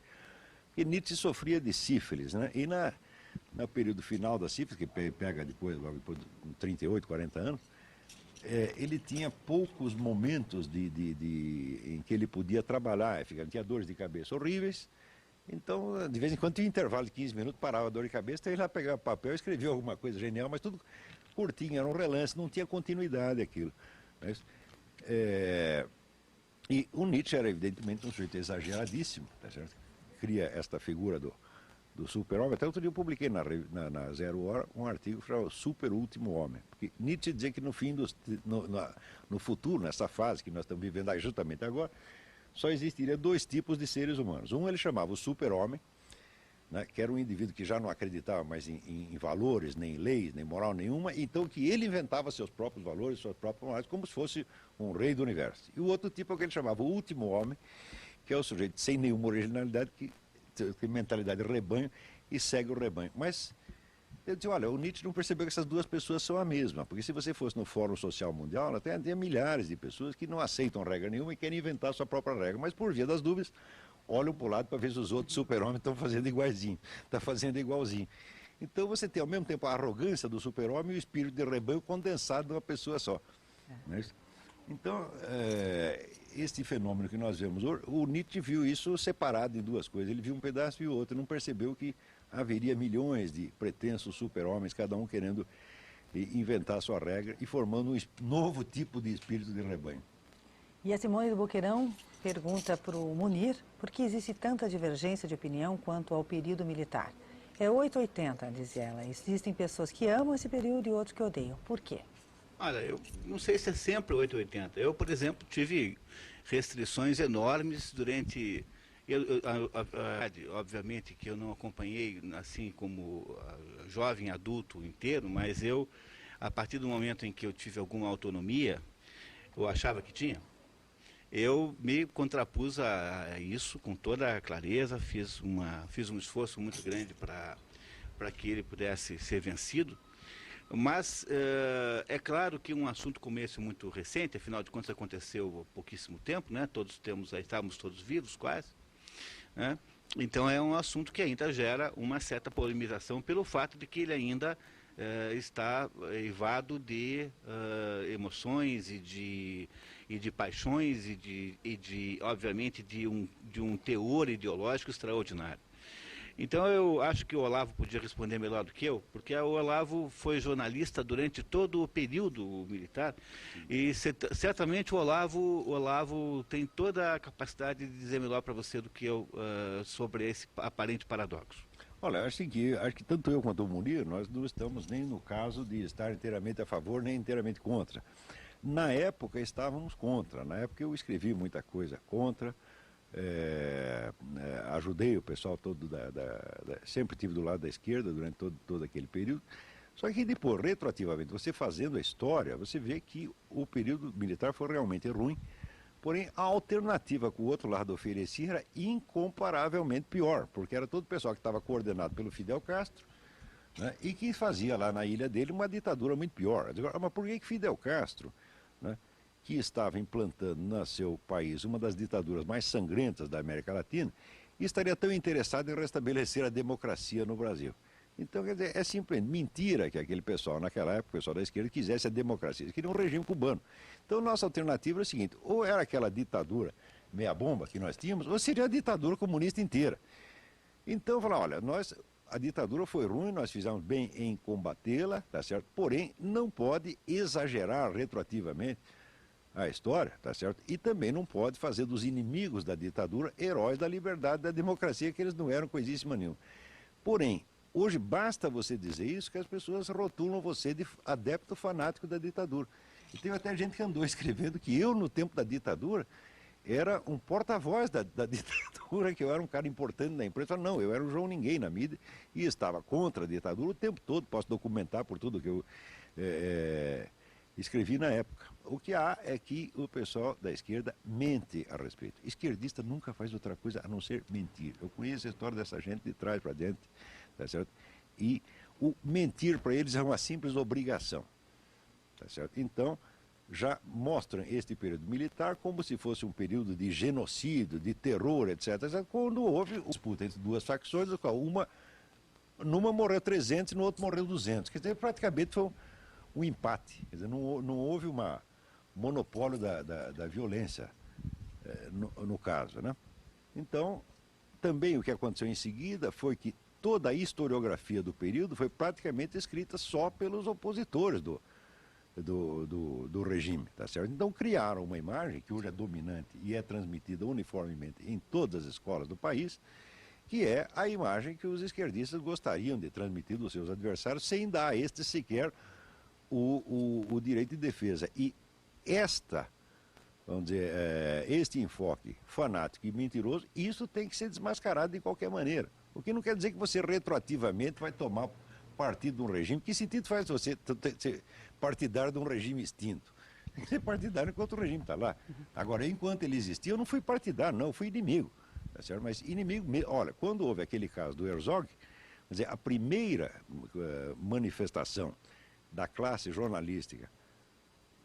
E Nietzsche sofria de sífilis, né? E no período final da sífilis, que pega logo depois de 38, 40 anos, ele tinha poucos momentos em que ele podia trabalhar, ele tinha dores de cabeça horríveis, então, de vez em quando tinha um intervalo de 15 minutos, parava a dor de cabeça, então ele lá pegava papel, escrevia alguma coisa genial, mas tudo curtinho, era um relance, não tinha continuidade aquilo. E o Nietzsche era evidentemente um sujeito exageradíssimo, tá certo? Cria esta figura do super-homem. Até outro dia eu publiquei na Zero Hora um artigo chamado Super Último Homem. Porque Nietzsche dizia que no fim no futuro, nessa fase que nós estamos vivendo justamente agora, só existiria dois tipos de seres humanos. Um ele chamava o super-homem, né, que era um indivíduo que já não acreditava mais em valores, nem em leis, nem moral nenhuma, então que ele inventava seus próprios valores, suas próprias morais, como se fosse um rei do universo. E o outro tipo é o que ele chamava o último homem, que é o sujeito sem nenhuma originalidade, que tem mentalidade de rebanho e segue o rebanho. Mas Eu disse, olha, o Nietzsche não percebeu que essas duas pessoas são a mesma, porque se você fosse no Fórum Social Mundial, tem milhares de pessoas que não aceitam regra nenhuma e querem inventar a sua própria regra, mas por via das dúvidas, olham para o lado para ver se os outros super-homens estão fazendo igualzinho, estão fazendo igualzinho. Então você tem ao mesmo tempo a arrogância do super-homem e o espírito de rebanho condensado numa pessoa só. Não é isso? Então, este fenômeno que nós vemos hoje, o Nietzsche viu isso separado em duas coisas. Ele viu um pedaço e o outro, não percebeu que haveria milhões de pretensos super-homens, cada um querendo inventar a sua regra e formando um novo tipo de espírito de rebanho. E a Simone do Boqueirão pergunta para o Munir por que existe tanta divergência de opinião quanto ao período militar. É 880, diz ela. Existem pessoas que amam esse período e outros que odeiam. Por quê? Olha, eu não sei se é sempre 880. Eu, por exemplo, tive restrições enormes durante... obviamente que eu não acompanhei assim como jovem adulto inteiro, mas eu, a partir do momento em que eu tive alguma autonomia, eu achava que tinha, eu me contrapus a isso com toda a clareza, fiz um esforço muito grande para que ele pudesse ser vencido. Mas é claro que um assunto como esse muito recente, afinal de contas aconteceu há pouquíssimo tempo, né? Estávamos todos vivos quase, né? Então é um assunto que ainda gera uma certa polemização pelo fato de que ele ainda está eivado de emoções e de paixões e obviamente de um teor ideológico extraordinário. Então eu acho que o Olavo podia responder melhor do que eu, porque o Olavo foi jornalista durante todo o período militar e certamente o Olavo tem toda a capacidade de dizer melhor para você do que eu sobre esse aparente paradoxo. Olha, acho que tanto eu quanto o Munir, nós não estamos nem no caso de estar inteiramente a favor nem inteiramente contra. Na época estávamos contra, na época eu escrevi muita coisa contra. Ajudei o pessoal todo sempre estive do lado da esquerda durante todo aquele período. Só que depois, retroativamente, você fazendo a história, você vê que o período militar foi realmente ruim, porém a alternativa que o outro lado oferecia era incomparavelmente pior, porque era todo o pessoal que estava coordenado pelo Fidel Castro, né, e que fazia lá na ilha dele uma ditadura muito pior. Mas por que Fidel Castro, né, que estava implantando no seu país uma das ditaduras mais sangrentas da América Latina, estaria tão interessado em restabelecer a democracia no Brasil? Então, quer dizer, é simplesmente mentira que aquele pessoal, naquela época, o pessoal da esquerda, quisesse a democracia. Eles queriam um regime cubano. Então, nossa alternativa era o seguinte, ou era aquela ditadura meia-bomba que nós tínhamos, ou seria a ditadura comunista inteira. Então, falar, olha, a ditadura foi ruim, nós fizemos bem em combatê-la, tá certo? Porém, não pode exagerar retroativamente a história, tá certo? E também não pode fazer dos inimigos da ditadura heróis da liberdade, da democracia, que eles não eram coisíssima nenhuma. Porém, hoje basta você dizer isso que as pessoas rotulam você de adepto fanático da ditadura. E tem até gente que andou escrevendo que eu, no tempo da ditadura, era um porta-voz da ditadura, que eu era um cara importante na imprensa. Não, eu era um João Ninguém na mídia e estava contra a ditadura o tempo todo, posso documentar por tudo que eu escrevi na época. O que há é que o pessoal da esquerda mente a respeito. Esquerdista nunca faz outra coisa a não ser mentir. Eu conheço a história dessa gente de trás para dentro, tá certo? E o mentir para eles é uma simples obrigação, tá certo? Então, já mostram este período militar como se fosse um período de genocídio, de terror, etc. Quando houve disputa entre duas facções, numa morreu 300 e no outro morreu 200. Quer dizer, praticamente foi um empate. Quer dizer, não houve um monopólio da violência no caso, né? Então, também o que aconteceu em seguida foi que toda a historiografia do período foi praticamente escrita só pelos opositores do regime, tá certo? Então criaram uma imagem que hoje é dominante e é transmitida uniformemente em todas as escolas do país, que é a imagem que os esquerdistas gostariam de transmitir dos seus adversários sem dar a estes sequer o direito de defesa. E vamos dizer, este enfoque fanático e mentiroso, isso tem que ser desmascarado de qualquer maneira. O que não quer dizer que você retroativamente vai tomar partido de um regime. Que sentido faz você ser partidário de um regime extinto? Tem que ser partidário enquanto o regime está lá. Agora, enquanto ele existia, eu não fui partidário, não, eu fui inimigo. Tá certo? Mas inimigo mesmo. Olha, quando houve aquele caso do Herzog, Quer dizer, a primeira manifestação da classe jornalística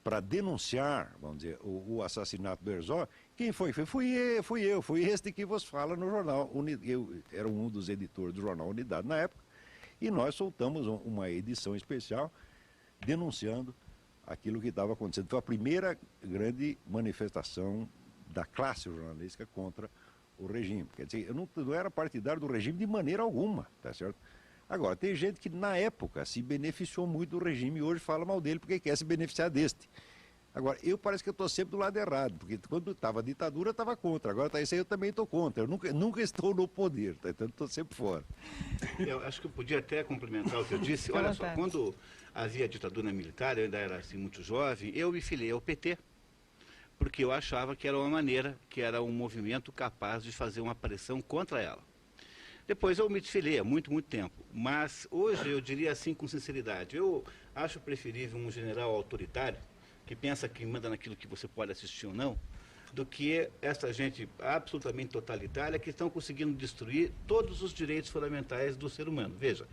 para denunciar, vamos dizer, o assassinato do Herzog, quem foi? Fui este que vos fala no jornal. Eu era um dos editores do jornal Unidade na época, e nós soltamos uma edição especial denunciando aquilo que estava acontecendo. Foi a primeira grande manifestação da classe jornalística contra o regime. Quer dizer, eu não era partidário do regime de maneira alguma, tá certo? Agora, tem gente que na época se beneficiou muito do regime e hoje fala mal dele porque quer se beneficiar deste. Agora, parece que eu estou sempre do lado errado, porque quando estava a ditadura eu estava contra, agora tá isso aí eu também estou contra. Eu nunca estou no poder, tá? Então estou sempre fora. Eu acho que eu podia até complementar o que eu disse. Olha só, quando havia ditadura militar, eu ainda era assim, muito jovem, eu me filiei ao PT, porque eu achava que era uma maneira, que era um movimento capaz de fazer uma pressão contra ela. Depois eu me desfilei há muito, muito tempo. Mas hoje eu diria assim com sinceridade, eu acho preferível um general autoritário, que pensa que manda naquilo que você pode assistir ou não, do que essa gente absolutamente totalitária que estão conseguindo destruir todos os direitos fundamentais do ser humano. Veja,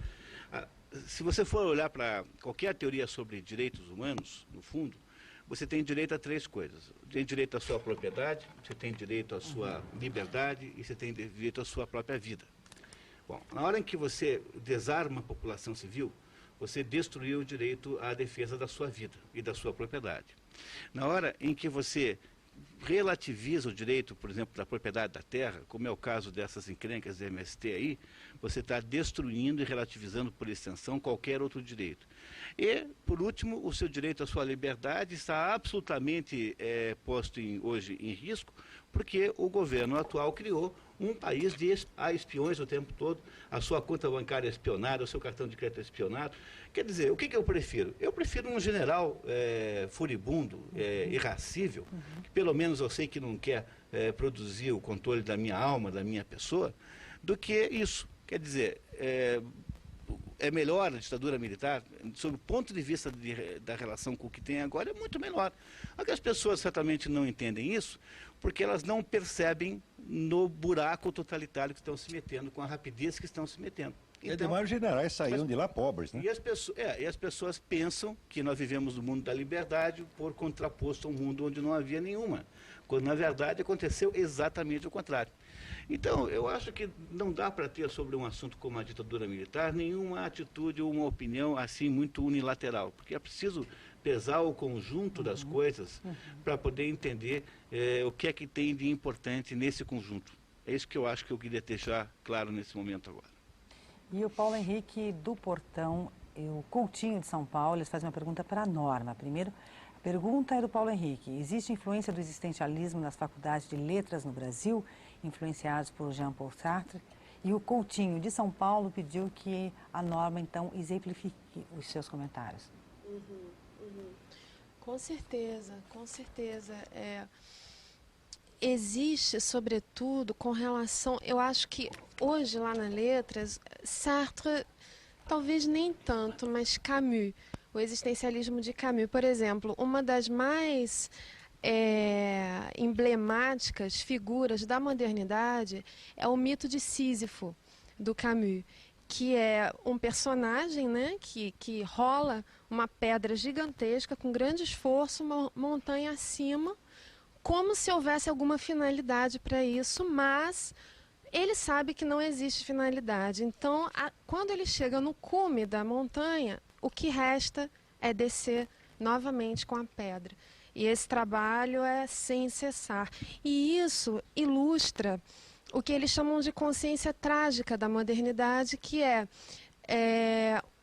se você for olhar para qualquer teoria sobre direitos humanos, no fundo, você tem direito a três coisas. Tem direito à sua propriedade, você tem direito à sua liberdade e você tem direito à sua própria vida. Bom, na hora em que você desarma a população civil, você destruiu o direito à defesa da sua vida e da sua propriedade. Na hora em que você relativiza o direito, por exemplo, da propriedade da terra, como é o caso dessas encrencas do MST aí, você está destruindo e relativizando, por extensão, qualquer outro direito. E, por último, o seu direito à sua liberdade está absolutamente posto hoje em risco, porque o governo atual criou um país de espiões o tempo todo, a sua conta bancária espionada, o seu cartão de crédito espionado. Quer dizer, o que eu prefiro? Eu prefiro um general furibundo, irracível, que pelo menos eu sei que não quer produzir o controle da minha alma, da minha pessoa, do que isso. Quer dizer, é melhor a ditadura militar, sob o ponto de vista da relação com o que tem agora, é muito melhor. As pessoas certamente não entendem isso, porque elas não percebem no buraco totalitário que estão se metendo, com a rapidez que estão se metendo. Então, demais os generais saíram de lá pobres, né? E as pessoas pensam que nós vivemos no mundo da liberdade por contraposto a um mundo onde não havia nenhuma, quando na verdade aconteceu exatamente o contrário. Então, eu acho que não dá para ter sobre um assunto como a ditadura militar nenhuma atitude ou uma opinião assim muito unilateral, porque é preciso pesar o conjunto das coisas para poder entender o que é que tem de importante nesse conjunto. É isso que eu acho que eu queria deixar claro nesse momento agora. E o Paulo Henrique do Portão, o Coutinho de São Paulo, eles fazem uma pergunta para a Norma. Primeiro, a pergunta é do Paulo Henrique. Existe influência do existencialismo nas faculdades de letras no Brasil, influenciados por Jean-Paul Sartre? E o Coutinho de São Paulo pediu que a Norma, então, exemplifique os seus comentários. Com certeza, com certeza. Existe, sobretudo, com relação... Eu acho que hoje, lá na Letras, Sartre, talvez nem tanto, mas Camus, o existencialismo de Camus. Por exemplo, uma das mais emblemáticas figuras da modernidade é o mito de Sísifo, do Camus, que é um personagem, né, que rola uma pedra gigantesca com grande esforço, uma montanha acima, como se houvesse alguma finalidade para isso, mas ele sabe que não existe finalidade. Então, quando ele chega no cume da montanha, o que resta é descer novamente com a pedra. E esse trabalho é sem cessar. E isso ilustra o que eles chamam de consciência trágica da modernidade, que é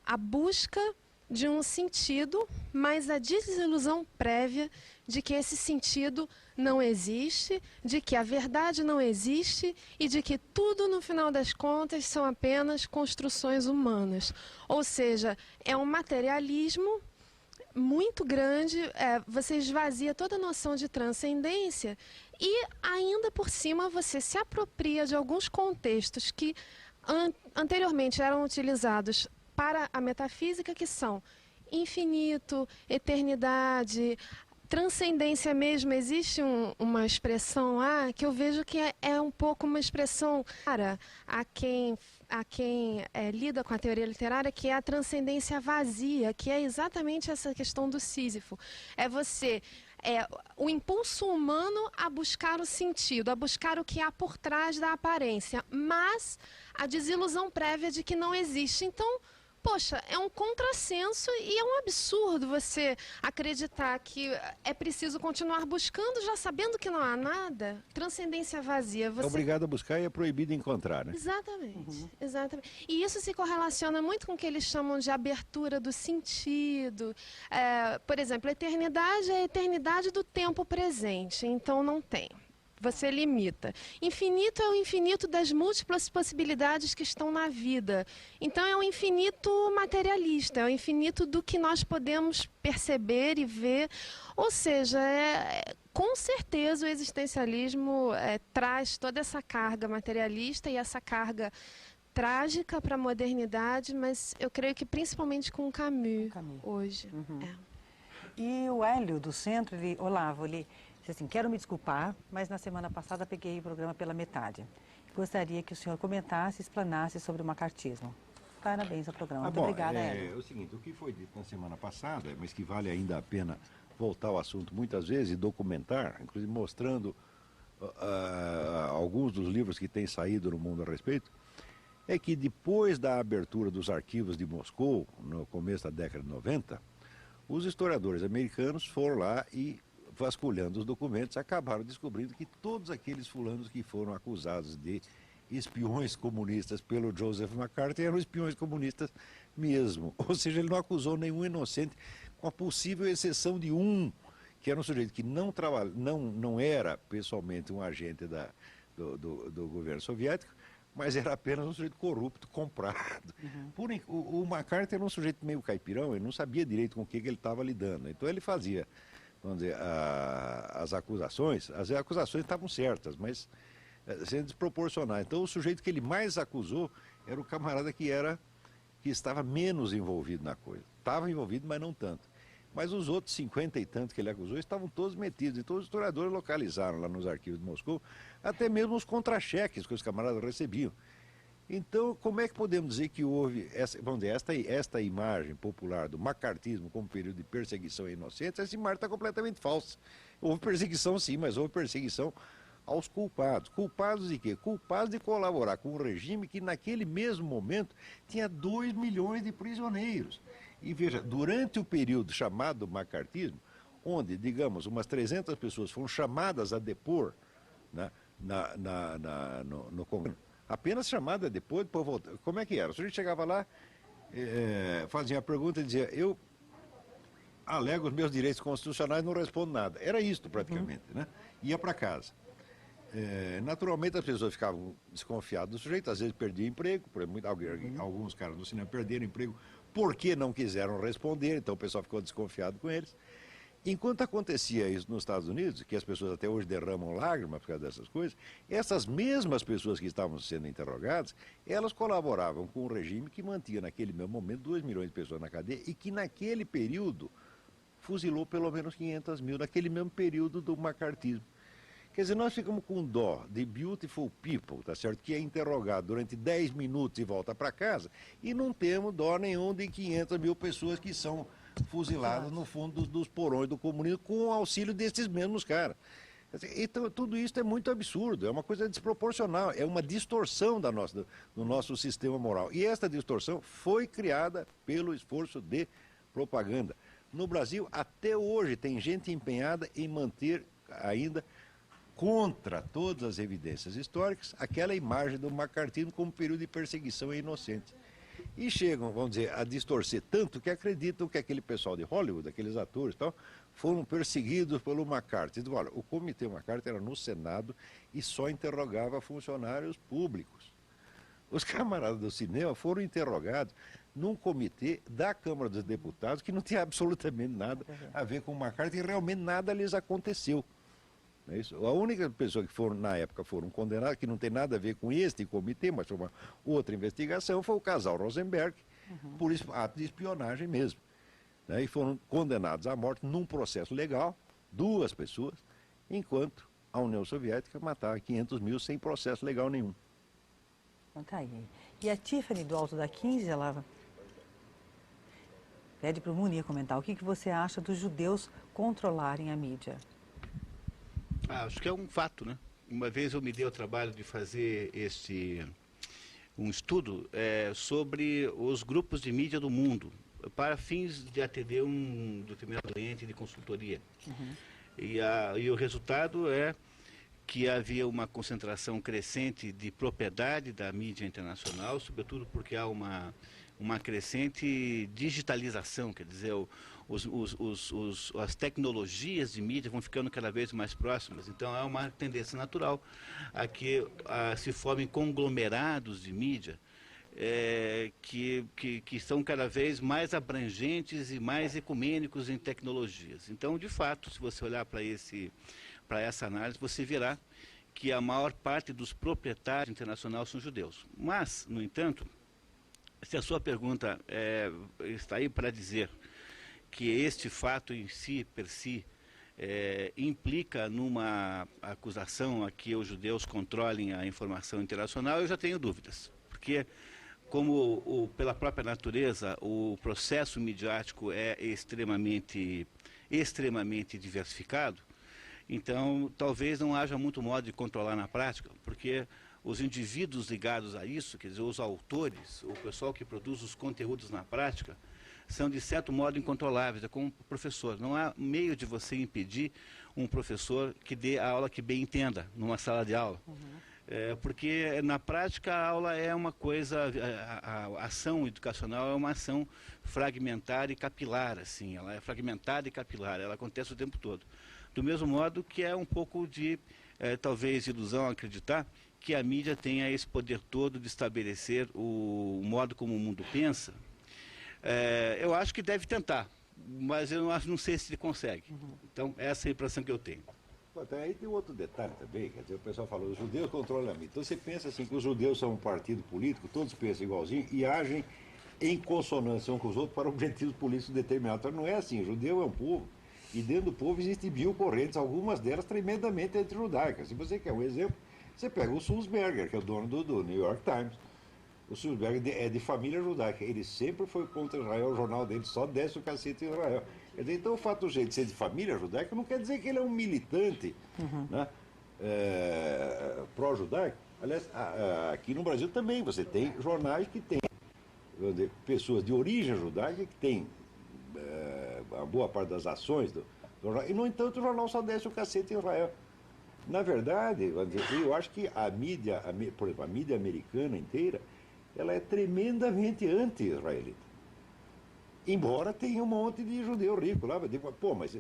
a busca de um sentido, mas a desilusão prévia de que esse sentido não existe, de que a verdade não existe e de que tudo, no final das contas, são apenas construções humanas. Ou seja, é um materialismo muito grande, você esvazia toda a noção de transcendência e, ainda por cima, você se apropria de alguns contextos que anteriormente eram utilizados para a metafísica, que são infinito, eternidade, transcendência mesmo, existe uma expressão lá que eu vejo que é um pouco uma expressão cara a quem lida com a teoria literária, que é a transcendência vazia, que é exatamente essa questão do Sísifo. É o impulso humano a buscar o sentido, a buscar o que há por trás da aparência, mas a desilusão prévia de que não existe. Então, poxa, é um contrassenso e é um absurdo você acreditar que é preciso continuar buscando já sabendo que não há nada. Transcendência vazia. É obrigado a buscar e é proibido encontrar, né? Exatamente, exatamente. E isso se correlaciona muito com o que eles chamam de abertura do sentido. Por exemplo, a eternidade é a eternidade do tempo presente, então não tem. Você limita. Infinito é o infinito das múltiplas possibilidades que estão na vida. Então é um infinito materialista, é o infinito do que nós podemos perceber e ver. Ou seja, com certeza o existencialismo traz toda essa carga materialista e essa carga trágica para a modernidade, mas eu creio que principalmente com o Camus, hoje. E o Hélio do Centro, Olavo, ele disse assim, quero me desculpar, mas na semana passada peguei o programa pela metade. Gostaria que o senhor comentasse e explanasse sobre o macartismo. Parabéns ao programa. Muito obrigada, Hélio. É o seguinte, o que foi dito na semana passada, mas que vale ainda a pena voltar ao assunto muitas vezes e documentar, inclusive mostrando alguns dos livros que têm saído no mundo a respeito, é que depois da abertura dos arquivos de Moscou, no começo da década de 90, os historiadores americanos foram lá e, vasculhando os documentos, acabaram descobrindo que todos aqueles fulanos que foram acusados de espiões comunistas pelo Joseph McCarthy eram espiões comunistas mesmo. Ou seja, ele não acusou nenhum inocente, com a possível exceção de um, que era um sujeito que não era pessoalmente um agente do governo soviético, mas era apenas um sujeito corrupto, comprado. O McCarthy era um sujeito meio caipirão, ele não sabia direito com o que ele estava lidando. Então ele fazia, vamos dizer, as acusações estavam certas, mas sendo desproporcionais. Então o sujeito que ele mais acusou era o camarada que estava menos envolvido na coisa. Estava envolvido, mas não tanto. Mas os outros 50 e tanto que ele acusou estavam todos metidos, e todos os historiadores localizaram lá nos arquivos de Moscou, até mesmo os contra-cheques que os camaradas recebiam. Então, como é que podemos dizer que houve, esta imagem popular do macartismo como período de perseguição a inocentes? Essa imagem está completamente falsa. Houve perseguição sim, mas houve perseguição aos culpados. Culpados de quê? Culpados de colaborar com um regime que naquele mesmo momento tinha 2 milhões de prisioneiros. E veja, durante o período chamado macartismo, onde, digamos, umas 300 pessoas foram chamadas a depor, né, no Congresso, apenas chamada a depor, depois voltar. Como é que era? O sujeito chegava lá, fazia a pergunta e dizia, eu alego os meus direitos constitucionais, não respondo nada. Era isto praticamente, né? Ia para casa. Naturalmente as pessoas ficavam desconfiadas do sujeito, às vezes perdiam emprego, por exemplo, alguns caras no cinema perderam emprego porque não quiseram responder, então o pessoal ficou desconfiado com eles. Enquanto acontecia isso nos Estados Unidos, que as pessoas até hoje derramam lágrimas por causa dessas coisas, essas mesmas pessoas que estavam sendo interrogadas, elas colaboravam com o regime que mantinha naquele mesmo momento 2 milhões de pessoas na cadeia e que naquele período fuzilou pelo menos 500 mil, naquele mesmo período do macartismo. Quer dizer, nós ficamos com dó de beautiful people, tá certo? Que é interrogado durante 10 minutos e volta para casa, e não temos dó nenhum de 500 mil pessoas que são fuziladas no fundo dos porões do comunismo com o auxílio desses mesmos caras. Então, tudo isso é muito absurdo, é uma coisa desproporcional, é uma distorção do nosso sistema moral. E esta distorção foi criada pelo esforço de propaganda. No Brasil, até hoje, tem gente empenhada em manter ainda, contra todas as evidências históricas, aquela imagem do macartismo como período de perseguição a inocentes. E chegam, vamos dizer, a distorcer tanto que acreditam que aquele pessoal de Hollywood, aqueles atores e tal, foram perseguidos pelo McCarthy. Olha, o comitê McCarthy era no Senado e só interrogava funcionários públicos. Os camaradas do cinema foram interrogados num comitê da Câmara dos Deputados que não tinha absolutamente nada a ver com o McCarthy e realmente nada lhes aconteceu. É isso? A única pessoa que na época foram condenadas, que não tem nada a ver com este comitê, mas foi uma outra investigação, foi o casal Rosenberg, por ato de espionagem mesmo. Né? E foram condenados à morte num processo legal, 2 pessoas, enquanto a União Soviética matava 500 mil sem processo legal nenhum. Então tá aí. E a Tiffany, do Alto da 15, ela pede para o Munir comentar o que você acha dos judeus controlarem a mídia. Acho que é um fato, né? Uma vez eu me dei o trabalho de fazer um estudo sobre os grupos de mídia do mundo, para fins de atender um determinado cliente de consultoria. Uhum. E o resultado é que havia uma concentração crescente de propriedade da mídia internacional, sobretudo porque há uma crescente digitalização, quer dizer, as tecnologias de mídia vão ficando cada vez mais próximas. Então, há uma tendência natural a que se formem conglomerados de mídia que são cada vez mais abrangentes e mais ecumênicos em tecnologias. Então, de fato, se você olhar para essa análise, você verá que a maior parte dos proprietários internacionais são judeus. Mas, no entanto, se a sua pergunta está aí para dizer que este fato em si, per si, implica numa acusação a que os judeus controlem a informação internacional, eu já tenho dúvidas. Porque, pela própria natureza, o processo midiático é extremamente diversificado, então talvez não haja muito modo de controlar na prática, porque os indivíduos ligados a isso, quer dizer, os autores, o pessoal que produz os conteúdos na prática, são de certo modo incontroláveis, é como um professor. Não há meio de você impedir um professor que dê a aula que bem entenda numa sala de aula. Uhum. Porque na prática a aula é uma coisa, a ação educacional é uma ação fragmentar e capilar, assim, ela é fragmentada e capilar, ela acontece o tempo todo. Do mesmo modo que é um pouco de, talvez, ilusão acreditar que a mídia tenha esse poder todo de estabelecer o modo como o mundo pensa. Eu acho que deve tentar, mas eu não sei se ele consegue. Uhum. Então, essa é a impressão que eu tenho. Aí tem outro detalhe também, quer dizer, o pessoal falou, os judeus controlam a mídia. Então você pensa assim, que os judeus são um partido político, todos pensam igualzinho e agem em consonância uns com os outros para objetivos políticos determinados. Então não é assim, o judeu é um povo, e dentro do povo existem 1000 correntes, algumas delas tremendamente anti-judaicas. Se você quer um exemplo, você pega o Sulzberger, que é o dono do New York Times. O Sulzberger é de família judaica, ele sempre foi contra Israel, o jornal dele só desce o cacete em Israel. Quer dizer, então o fato do jeito de ser de família judaica não quer dizer que ele é um militante, né, pró-judaico. Aliás, aqui no Brasil também você tem jornais que têm pessoas de origem judaica que têm a boa parte das ações do jornal, e no entanto o jornal só desce o cacete em Israel. Na verdade, eu acho que a mídia, por exemplo, a mídia americana inteira, ela é tremendamente anti-israelita. Embora tenha um monte de judeu rico lá, pô, mas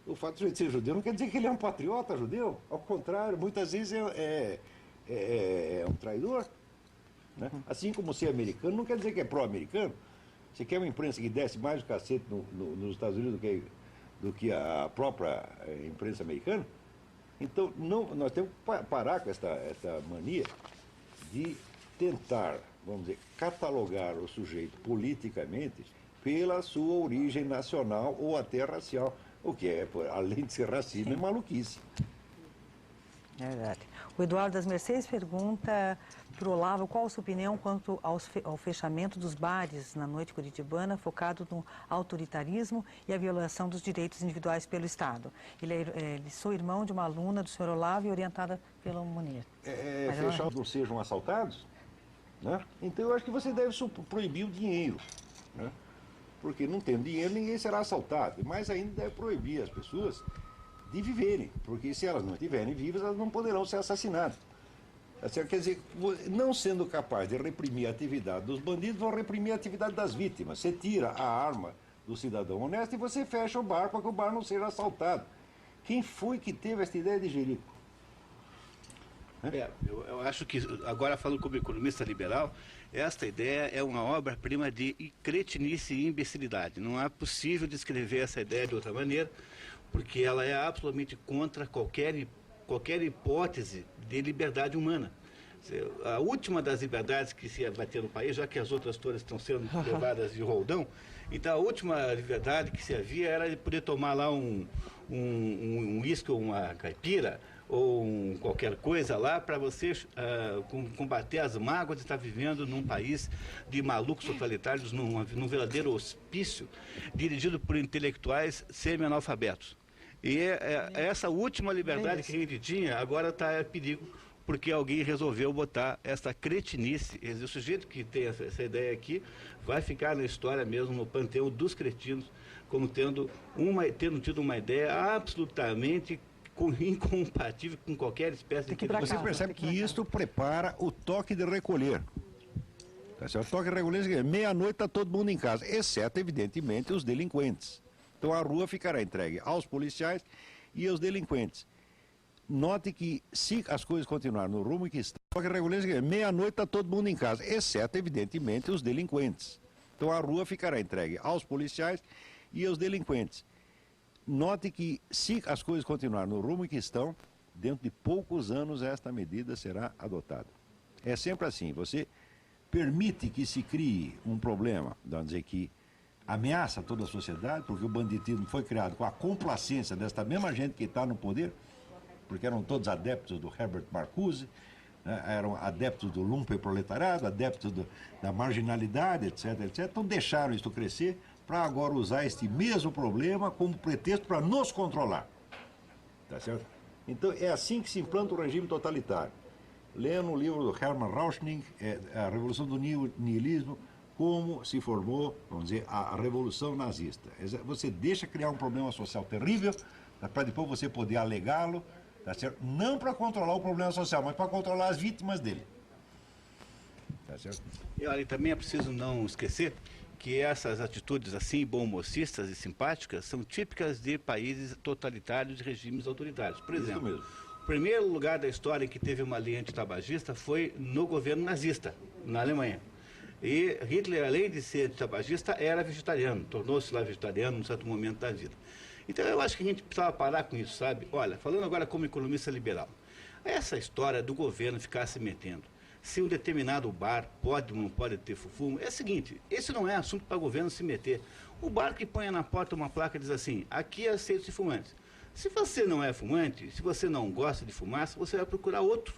o fato de ser judeu não quer dizer que ele é um patriota judeu. Ao contrário, muitas vezes é um traidor. Né? Assim como ser americano não quer dizer que é pró-americano. Você quer uma imprensa que desce mais o cacete nos Estados Unidos do que a própria imprensa americana? Então, nós temos que parar com essa mania de tentar, vamos dizer, catalogar o sujeito politicamente pela sua origem nacional ou até racial, o que é, além de ser racismo, é maluquice. É verdade. O Eduardo das Mercedes pergunta para o Olavo qual a sua opinião quanto ao fechamento dos bares na noite curitibana, focado no autoritarismo e a violação dos direitos individuais pelo Estado. Ele sou irmão de uma aluna do senhor Olavo e orientada pelo Munir. Fechar não sejam assaltados? Né? Então eu acho que você deve proibir o dinheiro. Né? Porque não tendo dinheiro ninguém será assaltado. E mais ainda deve proibir as pessoas de viverem, porque se elas não estiverem vivas, elas não poderão ser assassinadas. Quer dizer, não sendo capaz de reprimir a atividade dos bandidos, vão reprimir a atividade das vítimas. Você tira a arma do cidadão honesto e você fecha o bar para que o bar não seja assaltado. Quem foi que teve essa ideia de Jerico? Eu acho que, agora falando como economista liberal, esta ideia é uma obra-prima de cretinice e imbecilidade. Não é possível descrever essa ideia de outra maneira, porque ela é absolutamente contra qualquer hipótese de liberdade humana. A última das liberdades que se vai ter no país, já que as outras todas estão sendo levadas de roldão, então a última liberdade que se havia era de poder tomar lá um uísque ou uma caipira, ou qualquer coisa lá, para você combater as mágoas de estar vivendo num país de malucos totalitários, num verdadeiro hospício, dirigido por intelectuais semi-analfabetos. E essa última liberdade que a gente tinha, agora está em perigo, porque alguém resolveu botar essa cretinice. O sujeito que tem essa ideia aqui vai ficar na história mesmo, no panteão dos cretinos, como tendo tido uma ideia absolutamente incompatível com qualquer espécie de... Você percebe que isto prepara o toque de recolher. Tá certo? O toque de recolher é meia-noite está todo mundo em casa, exceto, evidentemente, os delinquentes. Então a rua ficará entregue aos policiais e aos delinquentes. Note que, se as coisas continuarem no rumo que estão, o toque de recolher é meia-noite está todo mundo em casa, exceto, evidentemente, os delinquentes. Então a rua ficará entregue aos policiais e aos delinquentes. Note que, se as coisas continuarem no rumo que estão, dentro de poucos anos esta medida será adotada. É sempre assim, você permite que se crie um problema, vamos dizer que ameaça toda a sociedade, porque o banditismo foi criado com a complacência desta mesma gente que está no poder, porque eram todos adeptos do Herbert Marcuse, né, eram adeptos do lumpenproletariado, adeptos da marginalidade, etc, etc. Então deixaram isso crescer, para agora usar este mesmo problema como pretexto para nos controlar. Tá certo? Então é assim que se implanta o regime totalitário. Lendo o livro do Hermann Rauschning, A Revolução do Nihilismo, como se formou, vamos dizer, a Revolução Nazista. Você deixa criar um problema social terrível, para depois você poder alegá-lo, tá certo? Não para controlar o problema social, mas para controlar as vítimas dele. Tá certo? E olha, também é preciso não esquecer que essas atitudes assim, bom-mocistas e simpáticas, são típicas de países totalitários e regimes autoritários. Por exemplo, o primeiro lugar da história em que teve uma lei antitabagista foi no governo nazista, na Alemanha. E Hitler, além de ser antitabagista, era vegetariano, tornou-se lá vegetariano num certo momento da vida. Então eu acho que a gente precisava parar com isso, sabe? Olha, falando agora como economista liberal, essa história do governo ficar se metendo, se um determinado bar pode ou não pode ter fumo, é o seguinte, esse não é assunto para o governo se meter. O bar que põe na porta uma placa e diz assim, aqui é aceito de fumantes. Se você não é fumante, se você não gosta de fumaça, você vai procurar outro.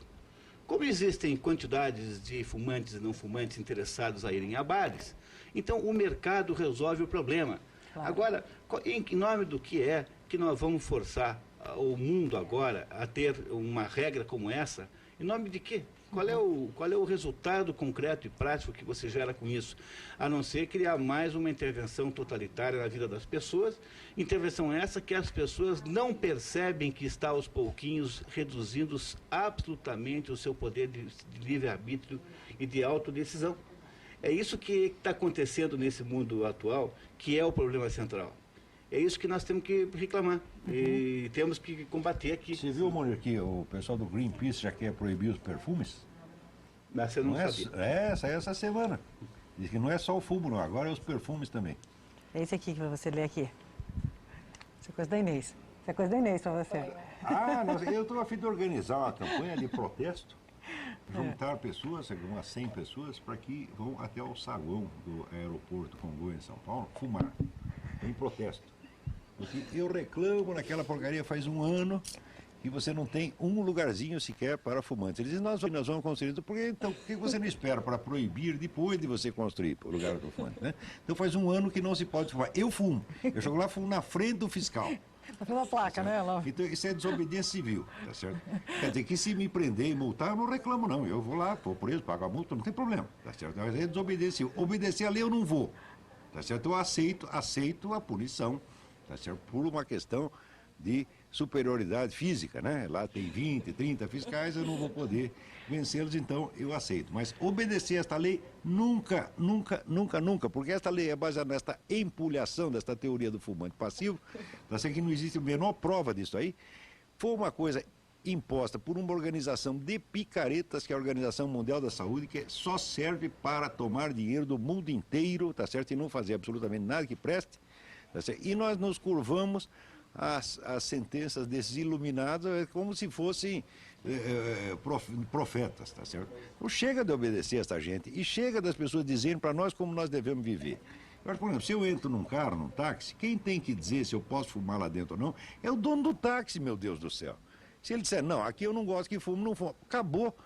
Como existem quantidades de fumantes e não fumantes interessados a irem a bares, então o mercado resolve o problema. Claro. Agora, em nome do que é que nós vamos forçar o mundo agora a ter uma regra como essa? Em nome de quê? Qual é o resultado concreto e prático que você gera com isso? A não ser criar mais uma intervenção totalitária na vida das pessoas, intervenção essa que as pessoas não percebem que está aos pouquinhos reduzindo absolutamente o seu poder de livre-arbítrio e de autodecisão. É isso que está acontecendo nesse mundo atual, que é o problema central. É isso que nós temos que reclamar e temos que combater aqui. Você viu, Mônica, que o pessoal do Greenpeace já quer proibir os perfumes? Mas você não sabia. Saiu essa semana. Diz que não é só o fumo, não. Agora é os perfumes também. É esse aqui que você lê aqui. Isso é coisa da Inês. Isso é coisa da Inês para você. Eu estou a fim de organizar uma campanha de protesto, juntar pessoas, umas 100 pessoas, para que vão até o saguão do aeroporto Congonhas, em São Paulo, fumar, em protesto. Porque eu reclamo naquela porcaria faz um ano que você não tem um lugarzinho sequer para fumantes. Eles dizem, nós vamos construir. Então, por que você não espera para proibir depois de você construir o lugar do fumante, né? Então faz um ano que não se pode fumar. Eu fumo. Eu chego lá, fumo na frente do fiscal. Pela placa, né? Então isso é desobediência civil, tá certo? Quer dizer que se me prender e multar, eu não reclamo não. Eu vou lá, vou preso, pago a multa, não tem problema, tá certo? Mas é desobediência civil. Obedecer a lei eu não vou, tá certo? Eu aceito a punição, tá certo? Por uma questão de superioridade física, né? Lá tem 20, 30 fiscais, eu não vou poder vencê-los, então eu aceito. Mas obedecer esta lei, nunca, porque esta lei é baseada nesta empulhação, desta teoria do fumante passivo, tá certo? Que não existe a menor prova disso aí. Foi uma coisa imposta por uma organização de picaretas, que é a Organização Mundial da Saúde, que só serve para tomar dinheiro do mundo inteiro, tá certo? E não fazer absolutamente nada que preste, tá certo? E nós nos curvamos as sentenças desses iluminados como se fossem profetas, tá certo? Então chega de obedecer essa gente e chega das pessoas dizendo para nós como nós devemos viver. Agora, por exemplo, se eu entro num carro, num táxi, quem tem que dizer se eu posso fumar lá dentro ou não é o dono do táxi, meu Deus do céu. Se ele disser, não, aqui eu não gosto que fumo, não fumo, acabou.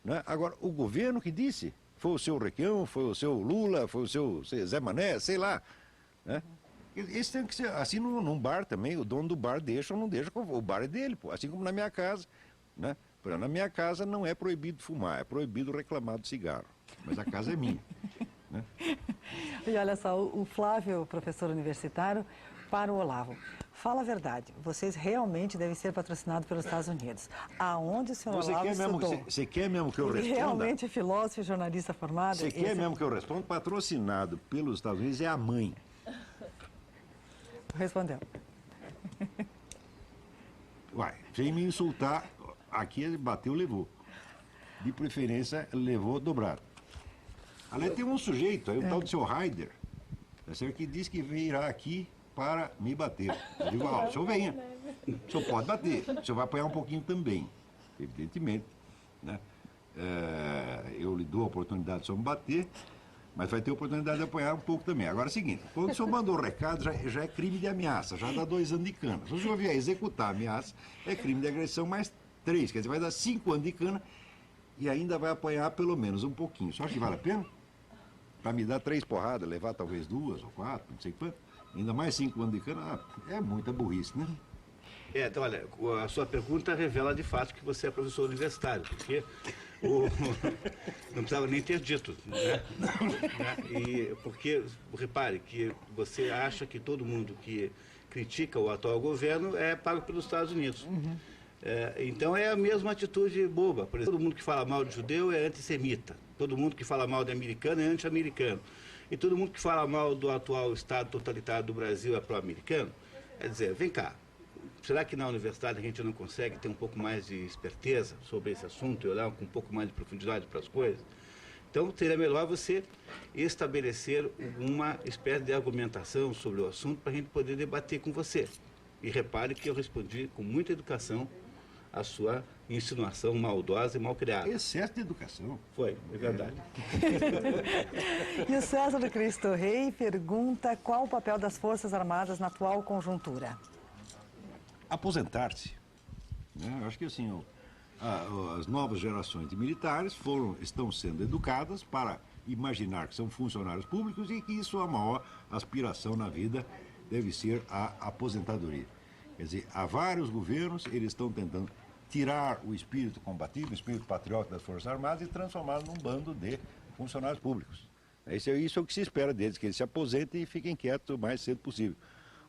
Né? Agora, o governo que disse, foi o seu Requião, foi o seu Lula, foi o seu Zé Mané, sei lá. Né? Esse tem que ser assim num bar também, o dono do bar deixa ou não deixa, o bar é dele, pô, assim como na minha casa. Né? Na minha casa não é proibido fumar, é proibido reclamar do cigarro, mas a casa é minha. Né? E olha só, o Flávio, professor universitário, para o Olavo. Fala a verdade, vocês realmente devem ser patrocinados pelos Estados Unidos. Aonde o senhor Olavo estudou? Você quer mesmo que eu responda? Ele realmente é filósofo e jornalista formado? Você quer mesmo que eu responda? Patrocinado pelos Estados Unidos é a mãe. Respondeu. Uai, sem me insultar, aqui ele bateu, levou. De preferência, levou dobrado. Aliás, tem um sujeito, aí o tal do seu Raider, que diz que virá aqui para me bater. Eu digo, ó, o senhor venha. O senhor pode bater, o senhor vai apanhar um pouquinho também, evidentemente. Né? Eu lhe dou a oportunidade de o senhor me bater, mas vai ter a oportunidade de apanhar um pouco também. Agora é o seguinte, quando o senhor mandou o recado, já é crime de ameaça, já dá 2 anos de cana. Se o senhor vier executar a ameaça, é crime de agressão mais 3, quer dizer, vai dar 5 anos de cana e ainda vai apanhar pelo menos um pouquinho. Você acha que vale a pena? Para me dar 3 porradas, levar talvez 2 ou 4, não sei quanto, ainda mais 5 anos de cana, é muita burrice, né? Então, olha, a sua pergunta revela de fato que você é professor universitário, porque não precisava nem ter dito, né? Porque, repare, que você acha que todo mundo que critica o atual governo é pago pelos Estados Unidos. Uhum. Então é a mesma atitude boba. Por exemplo, todo mundo que fala mal de judeu é antissemita. Todo mundo que fala mal de americano é anti-americano. E todo mundo que fala mal do atual Estado totalitário do Brasil é pró-americano. Quer dizer, vem cá, será que na universidade a gente não consegue ter um pouco mais de esperteza sobre esse assunto e olhar com um pouco mais de profundidade para as coisas? Então, seria melhor você estabelecer uma espécie de argumentação sobre o assunto para a gente poder debater com você. E repare que eu respondi com muita educação a sua insinuação maldosa e mal criada. Excesso de educação. Foi, é verdade. E o César do Cristo Rei pergunta qual o papel das Forças Armadas na atual conjuntura. Aposentar-se. Eu acho que assim, as novas gerações de militares estão sendo educadas para imaginar que são funcionários públicos e que sua maior aspiração na vida deve ser a aposentadoria. Quer dizer, há vários governos, eles estão tentando tirar o espírito combativo, o espírito patriota das Forças Armadas e transformá-lo num bando de funcionários públicos. Isso é o que se espera deles, que eles se aposentem e fiquem quietos o mais cedo possível.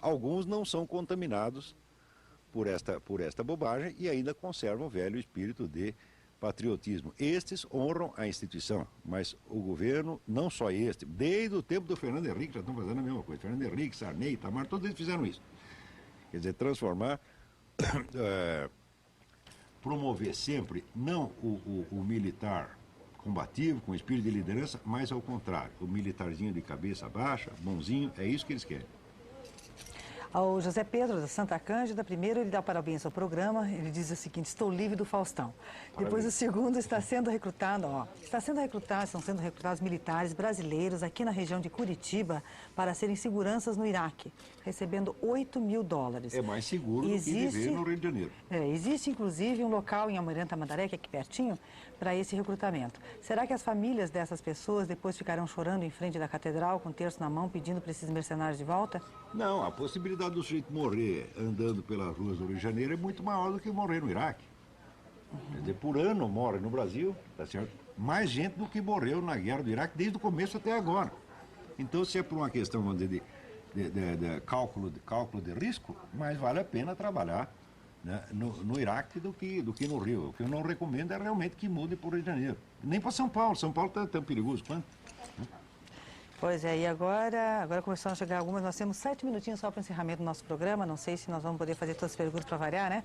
Alguns não são contaminados por esta bobagem e ainda conservam o velho espírito de patriotismo. Estes honram a instituição, mas o governo, não só este, desde o tempo do Fernando Henrique já estão fazendo a mesma coisa. Fernando Henrique, Sarney, Itamar, todos eles fizeram isso. Quer dizer, transformar, promover sempre, não o militar combativo, com espírito de liderança, mas ao contrário, o militarzinho de cabeça baixa, bonzinho, é isso que eles querem. Ao José Pedro da Santa Cândida, primeiro ele dá parabéns ao programa, ele diz o seguinte: estou livre do Faustão. Parabéns. Depois o segundo, estão sendo recrutados militares brasileiros aqui na região de Curitiba para serem seguranças no Iraque, recebendo $8 mil. É mais seguro do que viver no Rio de Janeiro. Existe inclusive um local em Almirante Tamandaré, que é aqui pertinho, para esse recrutamento. Será que as famílias dessas pessoas depois ficarão chorando em frente da catedral com o terço na mão pedindo para esses mercenários de volta? Não, a possibilidade do sujeito morrer andando pelas ruas do Rio de Janeiro é muito maior do que morrer no Iraque. Quer dizer, por ano morre no Brasil, tá certo? Mais gente do que morreu na guerra do Iraque desde o começo até agora. Então, se é por uma questão, vamos dizer, de cálculo de risco, mais vale a pena trabalhar, né, no Iraque do que no Rio. O que eu não recomendo é realmente que mude para o Rio de Janeiro. Nem para São Paulo. São Paulo está tão perigoso quanto. Pois é, e agora começaram a chegar algumas, nós temos 7 minutinhos só para o encerramento do nosso programa, não sei se nós vamos poder fazer todas as perguntas para variar, né?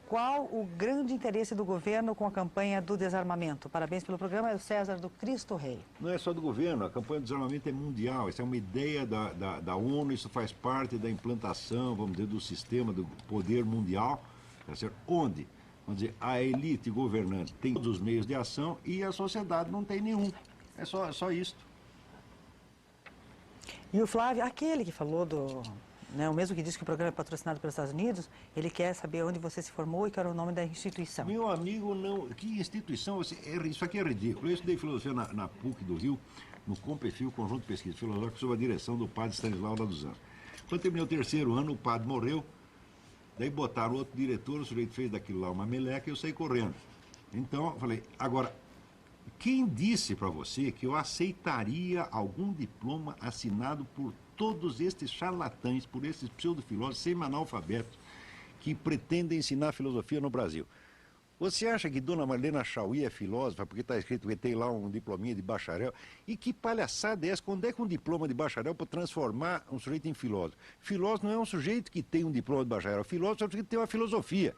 qual o grande interesse do governo com a campanha do desarmamento? Parabéns pelo programa, é o César do Cristo Rei. Não é só do governo, a campanha do desarmamento é mundial, isso é uma ideia da ONU, isso faz parte da implantação, vamos dizer, do sistema do poder mundial, tá certo? Onde, vamos dizer, a elite governante tem todos os meios de ação e a sociedade não tem nenhum. É só isso. E o Flávio, aquele que falou o mesmo que disse que o programa é patrocinado pelos Estados Unidos, ele quer saber onde você se formou e qual era o nome da instituição. Meu amigo, não. Que instituição? Isso aqui é ridículo. Eu estudei filosofia na PUC do Rio, no COMPEFIL, Conjunto de Pesquisa Filosófica, sob a direção do padre Stanislau da dos Anjos. Quando terminei o 3º ano, o padre morreu, daí botaram outro diretor, o sujeito fez daquilo lá uma meleca e eu saí correndo. Então, eu falei, agora, quem disse para você que eu aceitaria algum diploma assinado por todos estes charlatães, por esses pseudofilósofos semi-analfabetos que pretendem ensinar filosofia no Brasil? Você acha que Dona Marlena Chauí é filósofa porque está escrito que tem lá um diplominha de bacharel? E que palhaçada é essa? Quando é que um diploma de bacharel pode transformar um sujeito em filósofo? Filósofo não é um sujeito que tem um diploma de bacharel, filósofo é um sujeito que tem uma filosofia.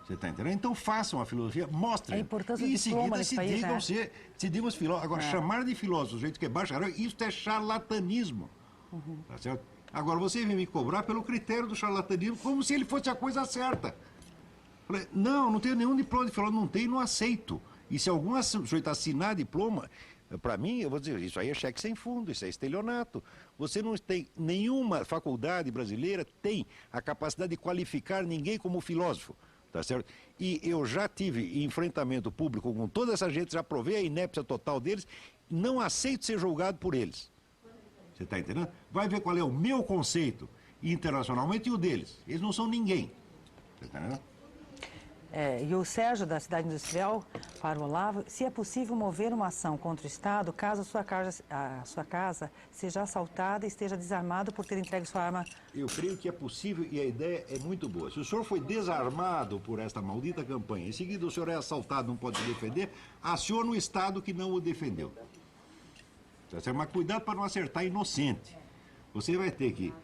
Você está entendendo? Então façam a filosofia, mostrem. A importância e em do diploma seguida nesse se país, digam, né? se digam os filósofos. Agora, chamar de filósofo o sujeito que é bacharel, isso é charlatanismo. Tá certo? Agora, você vem me cobrar pelo critério do charlatanismo como se ele fosse a coisa certa. Falei, não tenho nenhum diploma de filósofo, não tenho, não aceito. E se algum sujeito assinar diploma, para mim, eu vou dizer, isso aí é cheque sem fundo, isso é estelionato. Você não tem, nenhuma faculdade brasileira tem a capacidade de qualificar ninguém como filósofo. Tá certo? E eu já tive enfrentamento público com toda essa gente, já provei a inépcia total deles, não aceito ser julgado por eles. Você está entendendo? Vai ver qual é o meu conceito internacionalmente e o deles. Eles não são ninguém. Você está entendendo? E o Sérgio, da Cidade Industrial, para o Olavo, se é possível mover uma ação contra o Estado caso a sua casa seja assaltada e esteja desarmado por ter entregue sua arma. Eu creio que é possível e a ideia é muito boa. Se o senhor foi desarmado por esta maldita campanha, em seguida o senhor é assaltado, não pode se defender, aciona o Estado que não o defendeu. Tá certo? Mas cuidado para não acertar inocente. Você vai ter que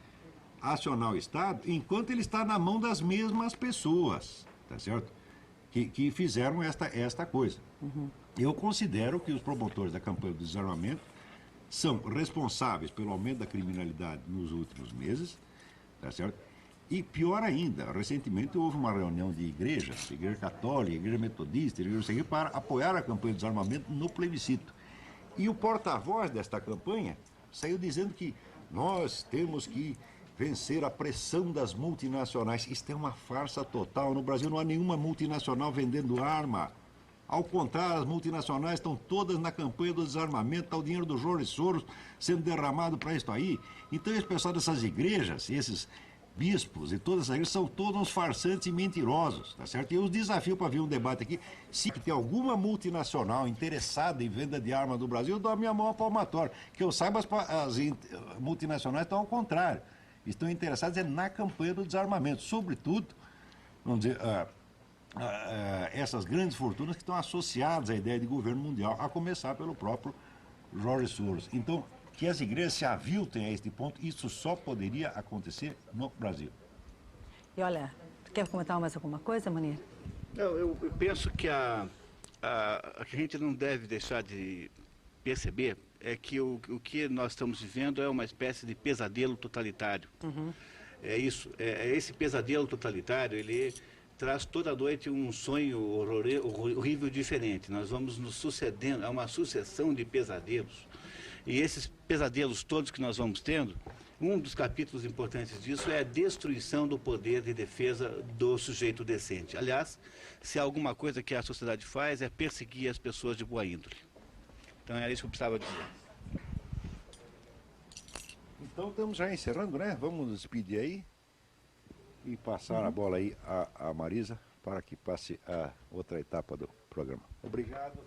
acionar o Estado enquanto ele está na mão das mesmas pessoas. Tá certo? Que fizeram esta coisa. Eu considero que os promotores da campanha do desarmamento são responsáveis pelo aumento da criminalidade nos últimos meses, tá certo? E pior ainda, recentemente houve uma reunião de igrejas, igreja católica, igreja metodista, igreja para apoiar a campanha do desarmamento no plebiscito. E o porta-voz desta campanha saiu dizendo que nós temos que vencer a pressão das multinacionais. Isto é uma farsa total. No Brasil não há nenhuma multinacional vendendo arma. Ao contrário, as multinacionais estão todas na campanha do desarmamento, está o dinheiro do Jorge Soros sendo derramado para isso aí. Então esse pessoal dessas igrejas, esses bispos e todas essas igrejas são todos uns farsantes e mentirosos, tá certo? E eu os desafio para vir um debate aqui, se tem alguma multinacional interessada em venda de arma do Brasil, eu dou a minha mão à palmatória. Que eu saiba, as multinacionais estão ao contrário. Estão interessados na campanha do desarmamento, sobretudo, vamos dizer, essas grandes fortunas que estão associadas à ideia de governo mundial, a começar pelo próprio Jorge Soros. Então, que as igrejas se aviltem a este ponto, isso só poderia acontecer no Brasil. E olha, quer comentar mais alguma coisa, Manir? Eu penso que a gente não deve deixar de perceber é que o que nós estamos vivendo é uma espécie de pesadelo totalitário. É isso, esse pesadelo totalitário, ele traz toda noite um sonho horrível diferente. Nós vamos nos sucedendo, há uma sucessão de pesadelos. E esses pesadelos todos que nós vamos tendo, um dos capítulos importantes disso é a destruição do poder de defesa do sujeito decente. Aliás, se há alguma coisa que a sociedade faz é perseguir as pessoas de boa índole. Então era isso que eu precisava dizer. Então estamos já encerrando, né? Vamos nos despedir aí e passar a bola aí à Marisa para que passe a outra etapa do programa. Obrigado.